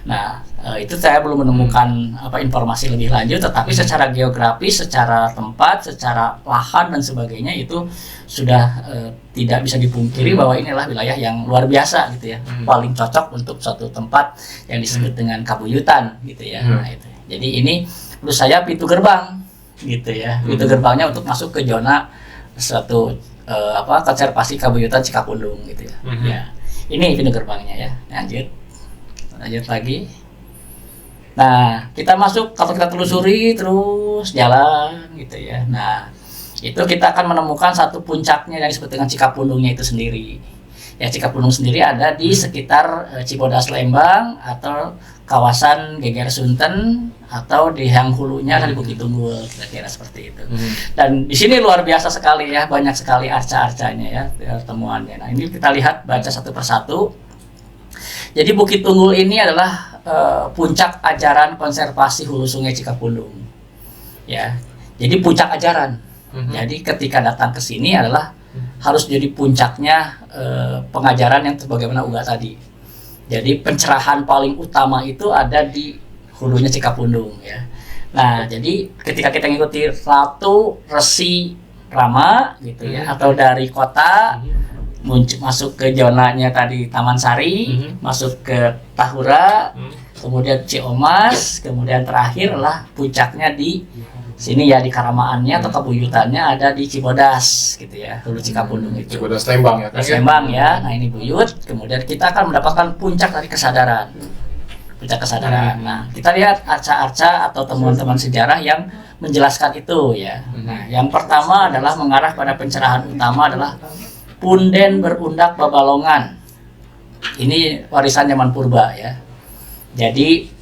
Nah, itu saya belum menemukan informasi lebih lanjut, tetapi secara geografis, secara tempat, secara lahan dan sebagainya itu sudah tidak bisa dipungkiri bahwa inilah wilayah yang luar biasa gitu ya, paling cocok untuk suatu tempat yang disebut dengan Kabuyutan gitu ya. Nah, itu. Jadi ini menurut saya pintu gerbang gitu ya, pintu gerbangnya untuk masuk ke zona suatu konservasi Kabuyutan Cikapundung gitu ya. Ya. Ini pintu gerbangnya ya. Lanjut lagi. Nah, kita masuk, kalau kita telusuri terus jalan gitu ya. Nah, itu kita akan menemukan satu puncaknya yang disebut dengan Cikapundungnya itu sendiri. Ya, Cikapundung sendiri ada di sekitar Cibodas Lembang atau kawasan Geger Sunten atau di yang hulunya dari Bukit Tunggul, kira-kira seperti itu. Dan di sini luar biasa sekali ya, banyak sekali arca-arcanya ya temuannya. Nah, ini kita lihat baca satu persatu. Jadi Bukit Tunggul ini adalah puncak ajaran konservasi hulu sungai Cikapundung. Ya. Jadi puncak ajaran. Jadi ketika datang ke sini adalah harus jadi puncaknya pengajaran yang sebagaimana Uga tadi. Jadi pencerahan paling utama itu ada di hulunya Cikapundung ya. Nah, jadi ketika kita ngikuti Ratu Resi Rama gitu ya, atau dari kota masuk ke zonanya tadi Taman Sari, masuk ke Tahura, kemudian Ciomas, kemudian terakhir lah puncaknya di sini ya, di Karamaannya atau Kabuyutannya ada di Cibodas gitu ya, hulu Cikapundung itu. Cibodas Lembang ya. Lembang ya. Nah, ini buyut, kemudian kita akan mendapatkan puncak dari kesadaran. Puncak kesadaran. Nah, kita lihat arca-arca atau temuan-temuan sejarah yang menjelaskan itu ya. Nah, yang pertama adalah mengarah pada pencerahan utama adalah Punden Berundak Babalongan. Ini warisan zaman purba ya. Jadi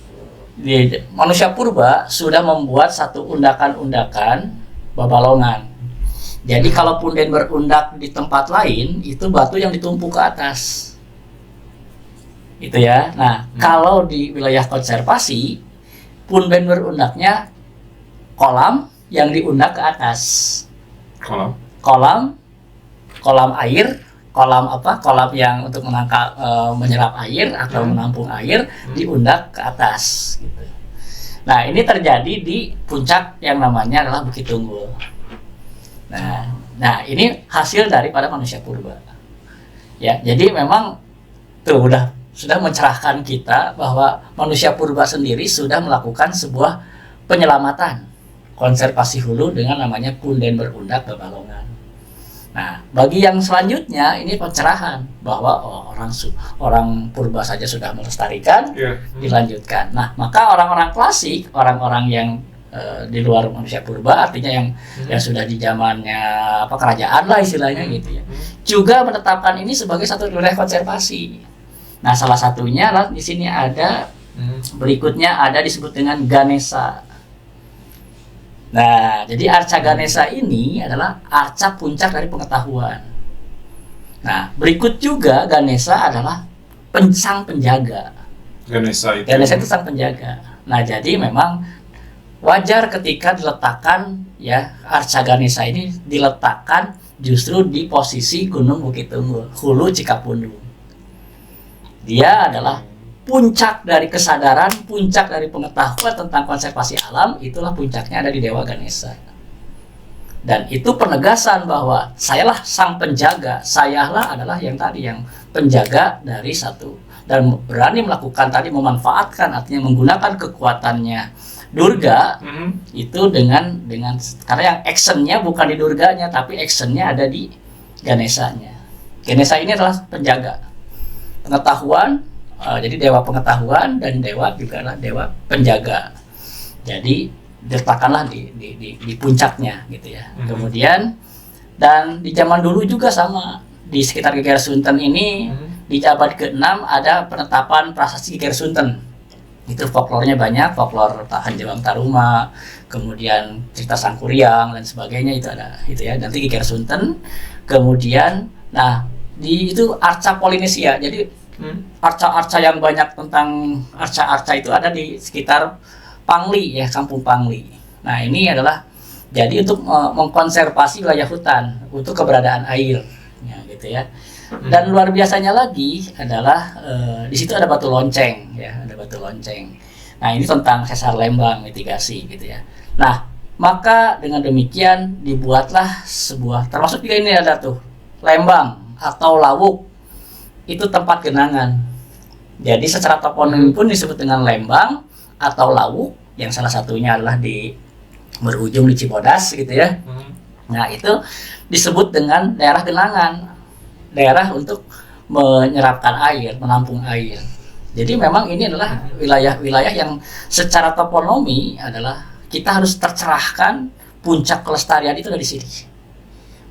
manusia purba sudah membuat satu undakan-undakan Babalongan. Jadi kalau punden berundak di tempat lain itu batu yang ditumpuk ke atas. Itu ya. Nah, kalau di wilayah konservasi punden berundaknya kolam yang diundak ke atas. Kolam air, kolam yang untuk menangkap menyerap air atau menampung air diundak ke atas gitu. Nah, ini terjadi di puncak yang namanya adalah Bukit Tunggul. Nah, ini hasil daripada manusia purba. Ya, jadi memang sudah mencerahkan kita bahwa manusia purba sendiri sudah melakukan sebuah penyelamatan konservasi hulu dengan namanya Punden Berundak Babalongan. Nah, bagi yang selanjutnya ini pencerahan bahwa orang purba saja sudah melestarikan, dilanjutkan. Nah, maka orang-orang klasik, orang-orang yang di luar manusia purba, artinya yang sudah di zamannya kerajaan lah istilahnya gitu ya, juga menetapkan ini sebagai satu wilayah konservasi. Nah, salah satunya lah di sini ada berikutnya ada disebut dengan Ganesha. Nah, jadi arca Ganesha ini adalah arca puncak dari pengetahuan. Nah, berikut juga Ganesha adalah sang penjaga. Ganesha itu sang penjaga. Nah, jadi memang wajar ketika diletakkan ya arca Ganesha ini diletakkan justru di posisi Gunung Bukit Tunggul, hulu Cikapundung. Dia adalah puncak dari kesadaran, puncak dari pengetahuan tentang konservasi alam, itulah puncaknya ada di Dewa Ganesha. Dan itu penegasan bahwa sayalah sang penjaga, sayalah adalah yang penjaga dari satu, dan berani melakukan tadi memanfaatkan, artinya menggunakan kekuatannya Durga itu dengan karena yang actionnya bukan di Durganya, tapi actionnya ada di Ganesanya. Ganesa ini adalah penjaga pengetahuan, jadi dewa pengetahuan, dan dewa juga adalah dewa penjaga. Jadi diletakkanlah di puncaknya gitu ya. Kemudian dan di zaman dulu juga sama, di sekitar Geger Sunten ini di abad ke-6 ada penetapan prasasti Geger Sunten. Itu folklornya banyak, folklor Tahan Jawang Taruma, kemudian cerita Sangkuriang dan sebagainya, itu ada itu ya. Nanti Geger Sunten, kemudian nah di itu arca Polinesia. Jadi arca-arca yang banyak tentang arca-arca itu ada di sekitar Pangli ya, Kampung Pangli. Nah, ini adalah jadi untuk mengkonservasi wilayah hutan untuk keberadaan air ya, gitu ya. Dan luar biasanya lagi adalah di situ ada batu lonceng ya, ada batu lonceng. Nah, ini tentang sesar lembang mitigasi gitu ya. Nah, maka dengan demikian dibuatlah sebuah, termasuk juga ini ada tuh lembang atau lawuk, itu tempat genangan. Jadi secara toponim pun disebut dengan lembang atau lawuk, yang salah satunya adalah di berujung di Cibodas gitu ya. Nah, itu disebut dengan daerah genangan, daerah untuk menyerapkan air, menampung air. Jadi memang ini adalah wilayah-wilayah yang secara toponomi adalah kita harus tercerahkan, puncak kelestarian itu dari sini.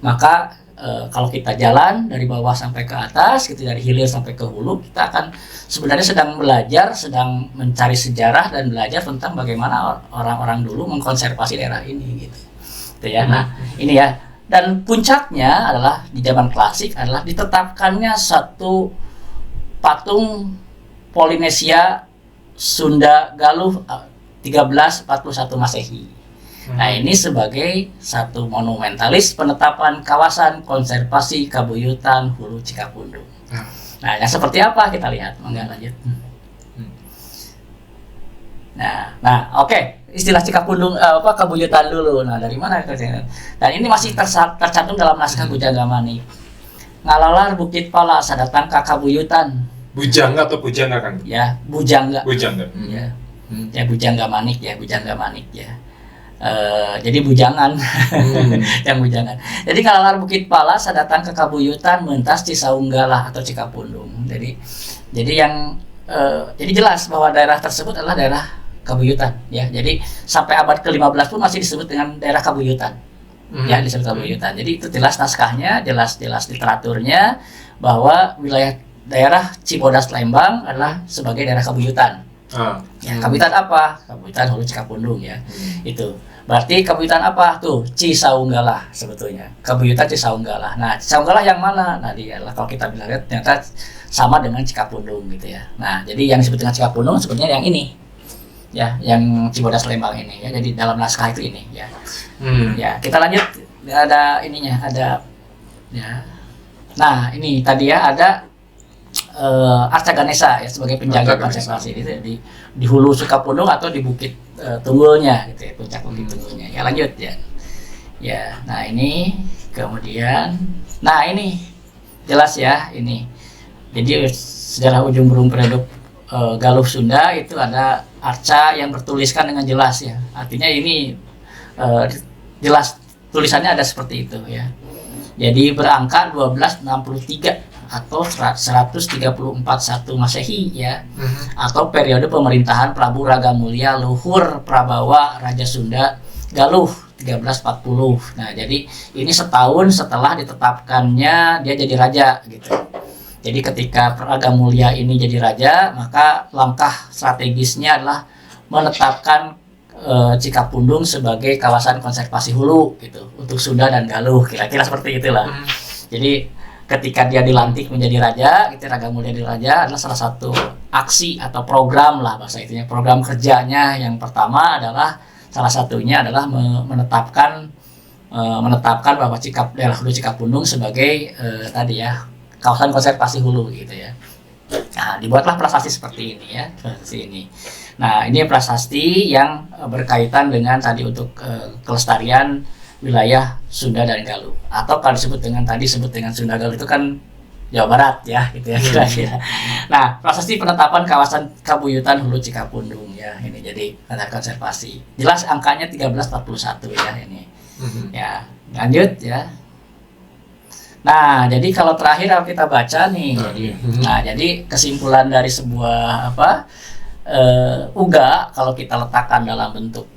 Maka kalau kita jalan dari bawah sampai ke atas, gitu, dari hilir sampai ke hulu, kita akan sebenarnya sedang belajar, sedang mencari sejarah dan belajar tentang bagaimana orang-orang dulu mengkonservasi daerah ini, gitu ya. Nah, ini ya. Dan puncaknya adalah di zaman klasik adalah ditetapkannya satu patung Polinesia Sunda Galuh 1341 Masehi. Nah, ini sebagai satu monumentalis penetapan kawasan konservasi Kabuyutan Hulu Cikapundung. Nah, yang seperti apa kita lihat, mangga lanjut. Nah, oke. Istilah Cikapundung Kabuyutan dulu. Nah, dari mana kita? Dan ini masih tercantum dalam naskah Bujangga Manik. Ngalalar Bukit Pala sadatang ka Kabuyutan. Bujangga atau Bujangga kan? Ya, Bujangga. Bujangga. Ya. Ya, Bujangga Manik ya, Bujangga Manik ya. Jadi bujangan. Yang bujangan. Jadi ngalalar Bukit Pala sadatang ke Kabuyutan mentas Cisaunggalah atau Cikapundung. Jadi yang jadi jelas bahwa daerah tersebut adalah daerah Kabuyutan ya. Jadi sampai abad ke-15 pun masih disebut dengan daerah Kabuyutan. Ya, disebut Kabuyutan. Jadi itu jelas naskahnya, jelas literaturnya bahwa wilayah daerah Cibodas Lembang adalah sebagai daerah Kabuyutan. Ya, Kabuyutan apa? Kabuyutan Hulu Cikapundung ya. Itu. Berarti Kabuyutan apa tuh? Cisaunggalah sebetulnya. Kabuyutan Cisaunggalah. Nah, Cisaunggalah yang mana? Nah, dia adalah kalau kita lihat ternyata sama dengan Cikapundung gitu ya. Nah, jadi yang disebut dengan Cikapundung sebenarnya yang ini. Ya, yang Cibodas Lembang ini ya. Jadi dalam naskah itu ini ya. Ya, kita lanjut, ada ininya, ada ya. Nah, ini tadi ya ada Arca Ganesa ya sebagai penjaga konservasi itu di Hulu Cikapundung atau di Bukit Tunggulnya gitu ya, puncak Bukit Tunggulnya. Ya, lanjut ya. Ya, nah ini kemudian ini jelas ya ini. Jadi sejarah ujung burung peredup Galuh Sunda itu ada arca yang bertuliskan dengan jelas ya. Artinya ini jelas tulisannya ada seperti itu ya. Jadi berangka 1263 atau 134 Masehi ya. Atau periode pemerintahan Prabu Ragamulya Luhur Prabawa Raja Sunda Galuh 1340. Nah, jadi ini setahun setelah ditetapkannya dia jadi raja gitu. Jadi ketika Ragamulya ini jadi raja, maka langkah strategisnya adalah menetapkan Cikapundung sebagai kawasan konservasi hulu gitu untuk Sunda dan Galuh, kira-kira seperti itulah. Jadi ketika dia dilantik menjadi raja, gitu, Ragamulya jadi raja adalah salah satu aksi atau program lah bahasa itunya. Program kerjanya yang pertama adalah salah satunya adalah menetapkan bahwa daerah Hulu Cikapundung sebagai tadi ya kawasan konservasi hulu gitu ya. Nah, dibuatlah prasasti seperti ini ya, seperti ini. Nah, ini prasasti yang berkaitan dengan tadi untuk kelestarian wilayah Sunda dan Galuh. Atau kalau disebut dengan Sunda Galuh itu kan Jawa Barat ya gitu ya kira-kira. Nah, prasasti penetapan kawasan Kabuyutan Hulu Cikapundung ya ini jadi tanda konservasi. Jelas angkanya 1341 ya ini. Ya, lanjut ya. Nah, jadi kalau terakhir kalau kita baca nih, jadi kesimpulan dari sebuah uga kalau kita letakkan dalam bentuk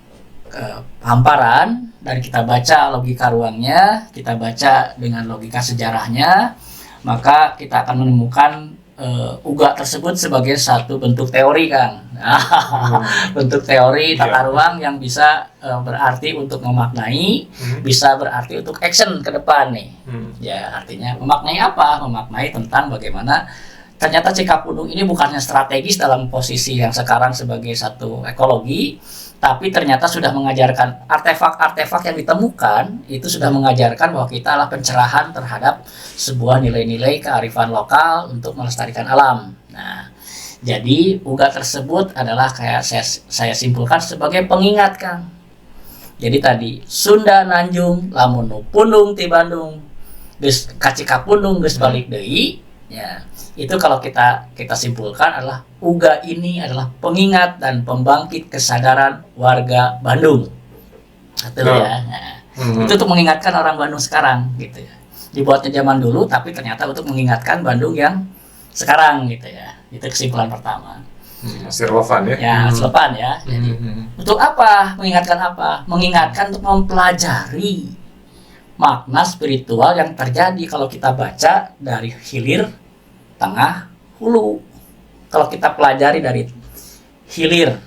hamparan dan kita baca logika ruangnya, kita baca dengan logika sejarahnya, maka kita akan menemukan uga tersebut sebagai satu bentuk teori, Kang. Bentuk teori tata ruang yang bisa berarti untuk memaknai, bisa berarti untuk action ke depan nih. Ya, artinya memaknai apa? Memaknai tentang bagaimana ternyata Cikapundung ini bukannya strategis dalam posisi yang sekarang sebagai satu ekologi, tapi ternyata sudah mengajarkan artefak-artefak yang ditemukan itu sudah mengajarkan bahwa kita adalah pencerahan terhadap sebuah nilai-nilai kearifan lokal untuk melestarikan alam. Nah, jadi uga tersebut adalah kayak saya simpulkan sebagai pengingat, Kang. Jadi tadi Sunda Nanjung lamun nu pundung ti Bandung geus ka Cikapundung geus balik deui ya. Itu kalau kita simpulkan adalah uga ini adalah pengingat dan pembangkit kesadaran warga Bandung. Betul ya. Nah, itu untuk mengingatkan orang Bandung sekarang gitu ya. Dibuatnya zaman dulu tapi ternyata untuk mengingatkan Bandung yang sekarang gitu ya. Itu kesimpulan pertama. Masih relevan ya. Ya, relevan ya. Jadi untuk apa? Mengingatkan apa? Mengingatkan untuk mempelajari makna spiritual yang terjadi kalau kita baca dari hilir, tengah, hulu. Kalau kita pelajari dari hilir,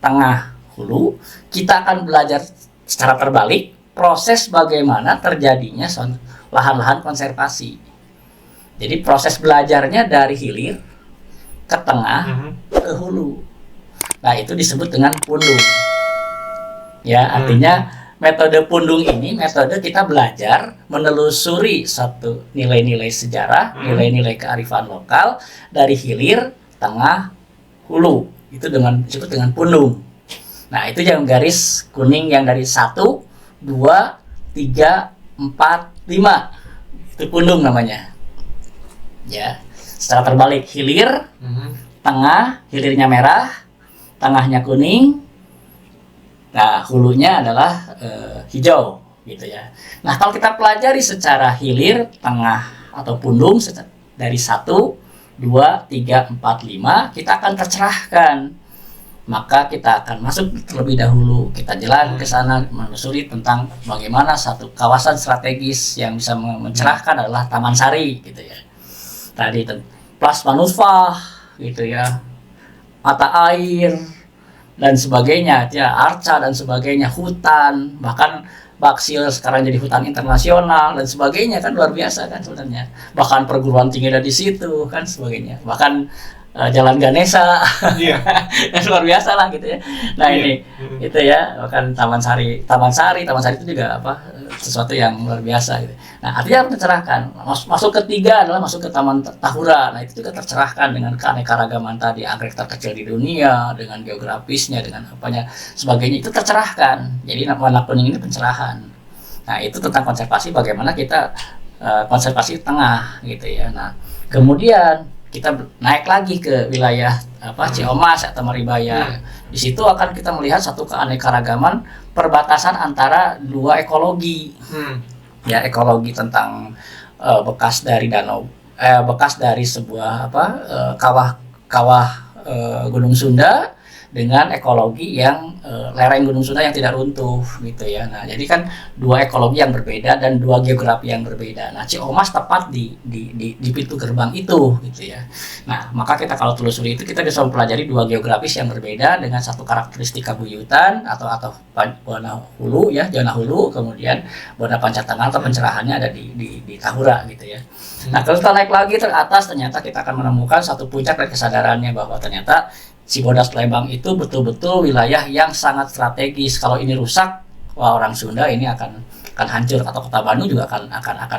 tengah, hulu, kita akan belajar secara terbalik proses bagaimana terjadinya lahan-lahan konservasi. Jadi proses belajarnya dari hilir ke tengah, ke hulu. Nah, itu disebut dengan pundung. Ya, artinya metode pundung ini metode kita belajar menelusuri satu nilai-nilai sejarah, nilai-nilai kearifan lokal dari hilir, tengah, hulu. Itu disebut dengan pundung. Nah, itu yang garis kuning yang dari 1, 2, 3, 4, 5. Itu pundung namanya. Ya, secara terbalik hilir, tengah, hilirnya merah, tengahnya kuning. Nah, hulunya adalah hijau gitu ya. Nah, kalau kita pelajari secara hilir, tengah atau pundung dari 1, 2, 3, 4, 5, kita akan tercerahkan. Maka kita akan masuk terlebih dahulu, kita jalan ke sana menelusuri tentang bagaimana satu kawasan strategis yang bisa mencerahkan adalah Taman Sari gitu ya. Tadi plasma nutfah gitu ya. Mata air dan sebagainya, ya, arca dan sebagainya, hutan, bahkan Baksil sekarang jadi hutan internasional dan sebagainya, kan luar biasa kan sebenarnya. Bahkan perguruan tinggi ada di situ kan sebagainya. Bahkan Jalan Ganesha, luar biasa lah gitu ya. Nah ini itu ya, bahkan Taman Sari itu juga sesuatu yang luar biasa gitu. Nah, artinya tercerahkan. Masuk ketiga adalah masuk ke Taman Tahura. Nah, itu juga tercerahkan dengan keanekaragaman tadi, anggrek terkecil di dunia, dengan geografisnya, dengan apanya sebagainya, itu tercerahkan. Jadi warna kuning ini pencerahan. Nah, itu tentang konservasi, bagaimana kita konservasi tengah gitu ya. Nah, kemudian kita naik lagi ke wilayah Ciomas atau Maribaya. Di situ akan kita melihat satu keanekaragaman perbatasan antara dua ekologi. Ya, ekologi tentang bekas dari danau, bekas dari sebuah kawah Gunung Sunda dengan ekologi yang lereng Gunung Sunda yang tidak runtuh gitu ya. Nah, jadi kan dua ekologi yang berbeda dan dua geografi yang berbeda. Nah, Ciomas tepat di pintu gerbang itu gitu ya. Nah, maka kita kalau telusuri itu kita bisa mempelajari dua geografis yang berbeda dengan satu karakteristik kabuyutan atau Buana Hulu ya, zona hulu, kemudian Buana Pancatengah atau pencerahannya ada di Tahura gitu ya. Nah, kalau kita naik lagi ke atas, ternyata kita akan menemukan satu puncak dari kesadarannya bahwa ternyata Cibodas Lembang itu betul-betul wilayah yang sangat strategis. Kalau ini rusak, wah, orang Sunda ini akan hancur, atau kota Bandung juga akan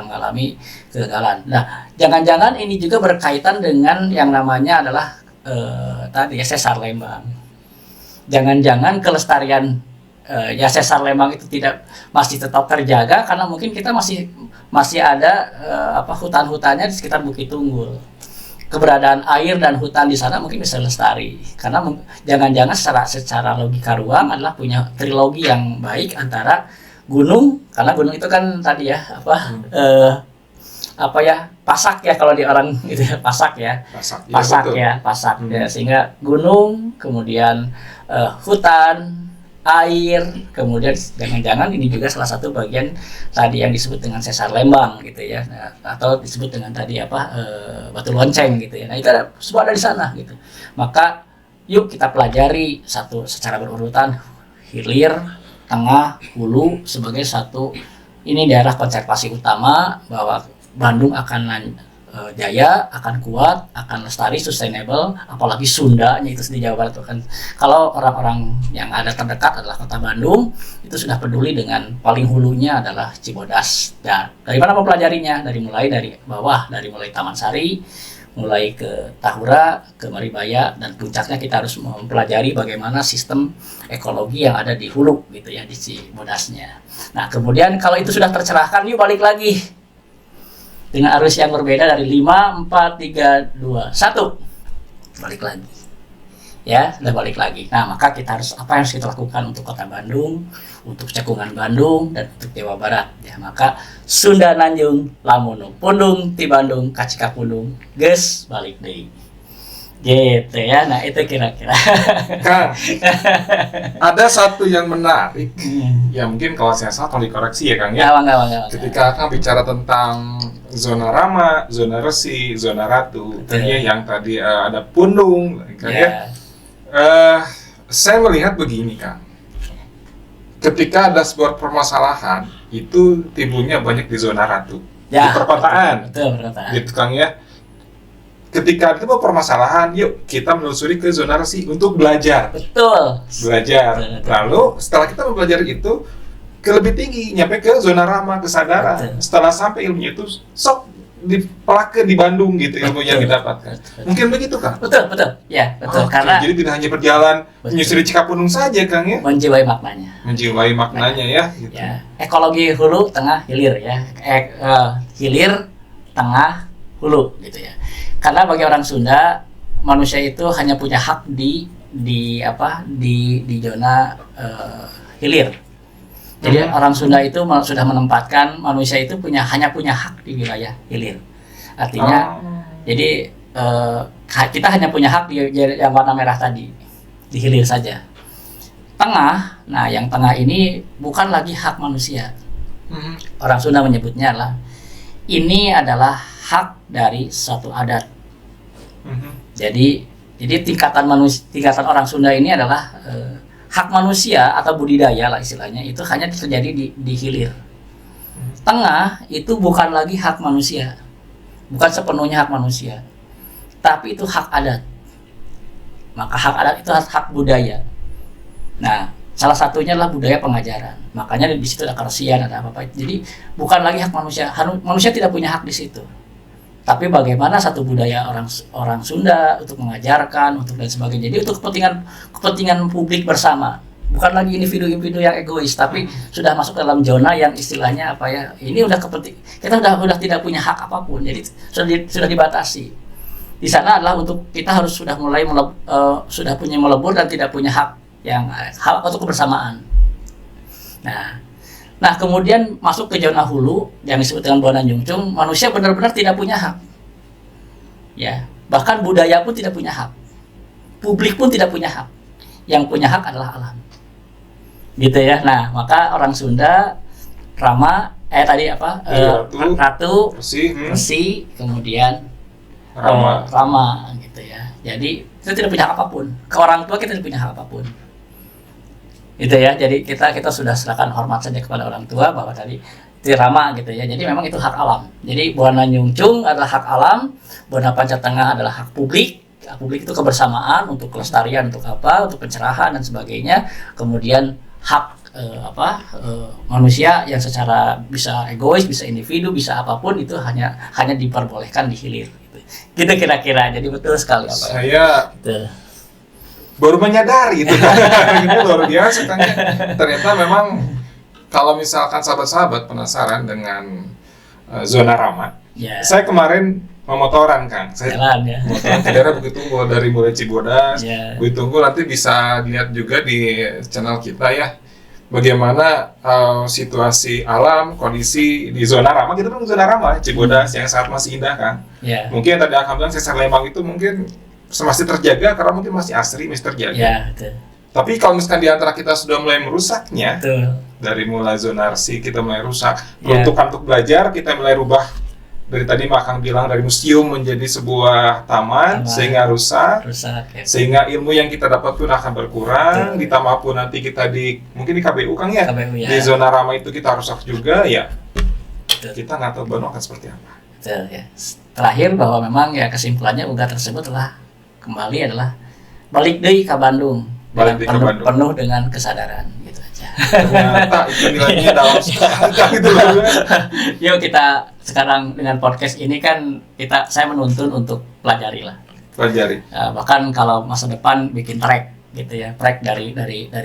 mengalami kegagalan. Nah, jangan-jangan ini juga berkaitan dengan yang namanya adalah tadi Sesar Lembang. Jangan-jangan kelestarian ya sesar Lembang itu masih tetap terjaga karena mungkin kita masih ada hutan-hutannya di sekitar Bukit Tunggul. Keberadaan air dan hutan di sana mungkin bisa lestari karena jangan-jangan secara logika ruang adalah punya trilogi yang baik antara gunung, karena gunung itu kan tadi ya pasak ya kalau di orang itu ya, pasak ya, sehingga gunung, kemudian hutan, air, kemudian jangan-jangan ini juga salah satu bagian tadi yang disebut dengan sesar Lembang gitu ya, atau disebut dengan tadi batu lonceng gitu ya. Nah, itu semua ada di sana gitu. Maka yuk kita pelajari secara berurutan, hilir, tengah, hulu sebagai satu ini daerah konservasi utama, bahwa Bandung akan jaya, akan kuat, akan lestari, sustainable, apalagi Sundanya itu di Jawa Barat kan. Kalau orang-orang yang ada terdekat adalah Kota Bandung, itu sudah peduli dengan paling hulunya adalah Cibodas. Dan dari mana mempelajarinya? Dari bawah, dari mulai Taman Sari, mulai ke Tahura, ke Maribaya, dan puncaknya kita harus mempelajari bagaimana sistem ekologi yang ada di hulu gitu ya, di Cibodasnya. Nah, kemudian kalau itu sudah tercerahkan, yuk balik lagi dengan arus yang berbeda dari 5, 4, 3, 2, 1. Balik lagi. Ya, sudah balik lagi. Nah, maka apa yang harus kita lakukan untuk Kota Bandung, untuk Cekungan Bandung, dan untuk Jawa Barat. Ya, maka Sunda Nanjung, Lamun Pundung, ti Bandung, kacika Pundung, geus balik deui. Gitu ya. Nah, itu kira-kira. Kang, ada satu yang menarik. Ya mungkin kalau saya salah tolong dikoreksi ya Kang ya. Nggak. Ketika Kang bicara tentang zona Rama, zona Resi, zona Ratu, tentunya yang tadi ada Pundung, Kang ya. Saya melihat begini Kang. Ketika ada sebuah permasalahan, itu timbulnya banyak di zona Ratu, di perkotaan. Betul, perkotaan. Gitu Kang ya. Ketika itu permasalahan, yuk kita menelusuri ke zona Resi untuk belajar. Betul. Betul. Lalu setelah kita mempelajari itu ke lebih tinggi, nyampe ke zona Rama, kesadaran. Betul. Setelah sampai ilmunya itu sok dipelake di Bandung gitu ilmunya didapatkan. Mungkin begitu Kang? Betul. Ya, betul. Karena jadi tidak hanya berjalan menyusuri Cikapundung saja Kang ya. Menjiwai maknanya. Menjiwai maknanya ya. Gitu. Ya. Ekologi hulu, tengah, hilir ya. Hilir, tengah, hulu gitu ya. Karena bagi orang Sunda, manusia itu hanya punya hak di zona hilir. Jadi orang Sunda itu sudah menempatkan manusia itu hanya punya hak di wilayah hilir. Artinya, jadi kita hanya punya hak di yang warna merah tadi, di hilir saja. Tengah, nah yang tengah ini bukan lagi hak manusia. Orang Sunda menyebutnya ini adalah hak dari suatu adat. Jadi tingkatan orang Sunda ini adalah hak manusia atau budidaya lah istilahnya, itu hanya terjadi di hilir. Tengah itu bukan lagi hak manusia, bukan sepenuhnya hak manusia, tapi itu hak adat. Maka hak adat itu hak budaya. Nah, salah satunya adalah budaya pengajaran. Makanya di situ ada keresian, ada apa-apa. Jadi bukan lagi hak manusia. Manusia tidak punya hak di situ. Tapi bagaimana satu budaya orang Sunda untuk mengajarkan, untuk dan sebagainya. Jadi untuk kepentingan publik bersama. Bukan lagi individu-individu yang egois, tapi sudah masuk dalam zona yang istilahnya ini kita udah tidak punya hak apapun. Jadi sudah dibatasi. Di sana adalah untuk kita harus sudah mulai sudah punya melebur dan tidak punya hak untuk kebersamaan. Nah, kemudian masuk ke zona hulu yang disebut dengan Buana Jungjung, manusia benar-benar tidak punya hak. Ya, bahkan budaya pun tidak punya hak. Publik pun tidak punya hak. Yang punya hak adalah alam. Gitu ya. Nah, maka orang Sunda Rama Ratu, Resi, kemudian Rama gitu ya. Jadi kita tidak punya hak apapun. Ke orang tua kita tidak punya hak apapun. Gitu ya, jadi kita sudah serahkan hormat saja kepada orang tua bahwa tadi Rama gitu ya. Jadi memang itu hak alam. Jadi Buana Jungjung adalah hak alam, Buana Pancatengah adalah hak publik. Hak publik itu kebersamaan untuk kelestarian, untuk pencerahan dan sebagainya. Kemudian hak manusia yang secara bisa egois, bisa individu, bisa apapun itu hanya diperbolehkan di hilir. Gitu kira-kira. Jadi betul sekali Saya baru menyadari itu kan. Itu luar biasa kan ya. Ternyata memang kalau misalkan sahabat-sahabat penasaran dengan zona ramah, Ya. saya kemarin memotoran Kang. Saya Jalan ya. motoran ke daerah Bukit Tunggul dari mulai Cibodas, Ya. Bukit Tunggul, nanti bisa dilihat juga di channel kita ya. Bagaimana situasi alam, kondisi di zona ramah, kita kan zona ramah Cibodas yang saat masih indah kan. Ya. Mungkin tadi Akang bilang Sesar Lembang itu mungkin masih terjaga karena mungkin masih asri, masih terjaga. Ya, betul. Tapi kalau misalkan di antara kita sudah mulai merusaknya, Betul. dari mulai zonasi kita mulai rusak, Ya. peruntukan untuk belajar kita mulai rubah dari tadi Akang bilang dari museum menjadi sebuah taman, Taman. sehingga rusak. Ya. Sehingga ilmu yang kita dapat pun akan berkurang, ditambah pun nanti kita mungkin di KBU Kang ya, KBU, ya. di zona ramah itu kita rusak juga ya. Betul. Kita nggak tahu Bandung akan seperti apa. Betul, ya. Terakhir bahwa memang ya kesimpulannya UGA tersebut kembali adalah balik deui ke Bandung. Balik deui ke penuh, Bandung. penuh dengan kesadaran gitu aja. Ternyata itu nilainya dalam sekali kan gitu loh. Yuk kita sekarang dengan podcast ini kan saya menuntun untuk pelajari lah. Pelajari. Bahkan kalau masa depan bikin trek gitu ya, trek dari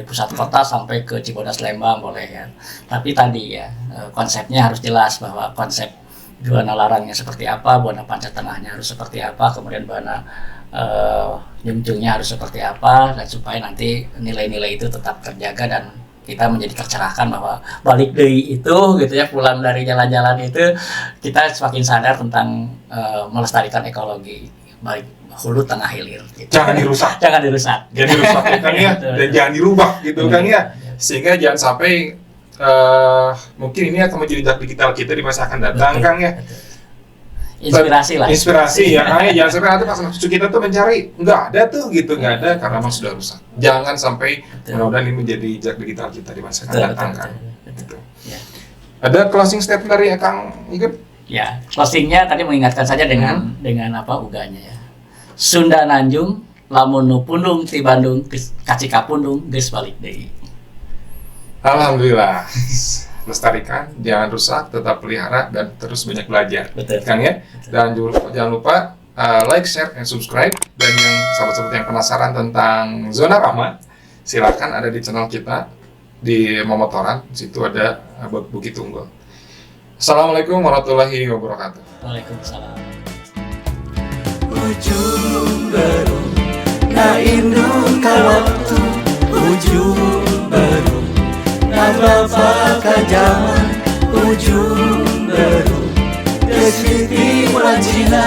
pusat kota sampai ke Cibodas Lembang boleh ya. Tapi tadi ya konsepnya harus jelas bahwa konsep Buana Larangnya seperti apa, Buana Panca Tengahnya harus seperti apa, kemudian Buana Jungjungnya harus seperti apa, dan supaya nanti nilai-nilai itu tetap terjaga dan kita menjadi tercerahkan bahwa balik deui itu gitu ya, pulang dari jalan-jalan itu kita semakin sadar tentang melestarikan ekologi baik hulu tengah hilir gitu. Jangan dirusak. Jangan dirusak. Jangan dirusak ya Kang ya, dan jangan dirubah gitu Kang ya. Sehingga jangan sampai mungkin ini akan menjadi jejak digital kita di masa akan datang Betul, Kang ya. betul. Inspirasi lah. Inspirasi ya Kang ya. Jangan sampai nanti pas cucu kita tuh mencari nggak ada tuh gitu, nggak ada karena memang sudah rusak. Jangan sampai Betul. mudah-mudahan ini menjadi jejak digital kita di masa akan Betul, datang betul, Kang. betul. Gitu. Ya. Ada closing statement dari Kang Igep? Ya, closingnya tadi mengingatkan saja dengan apa uganya ya. Sunda Nanjung lamun nu pundung ti Bandung kacika pundung geus balik deui. Alhamdulillah. Lestarikan, jangan rusak, tetap pelihara dan terus banyak belajar. Betul. Kang ya. Dan jangan lupa like, share, dan subscribe. Dan yang sahabat-sahabat yang penasaran tentang zona ramah, silakan ada di channel kita di Momotoran. Di situ ada Bukit Tunggul. Assalamualaikum warahmatullahi wabarakatuh. Waalaikumsalam. Ujung Berung, na indung ka waktu. Ujung Berung, na bapa ka zaman. Ujung Berung, geus titi bulan Cina.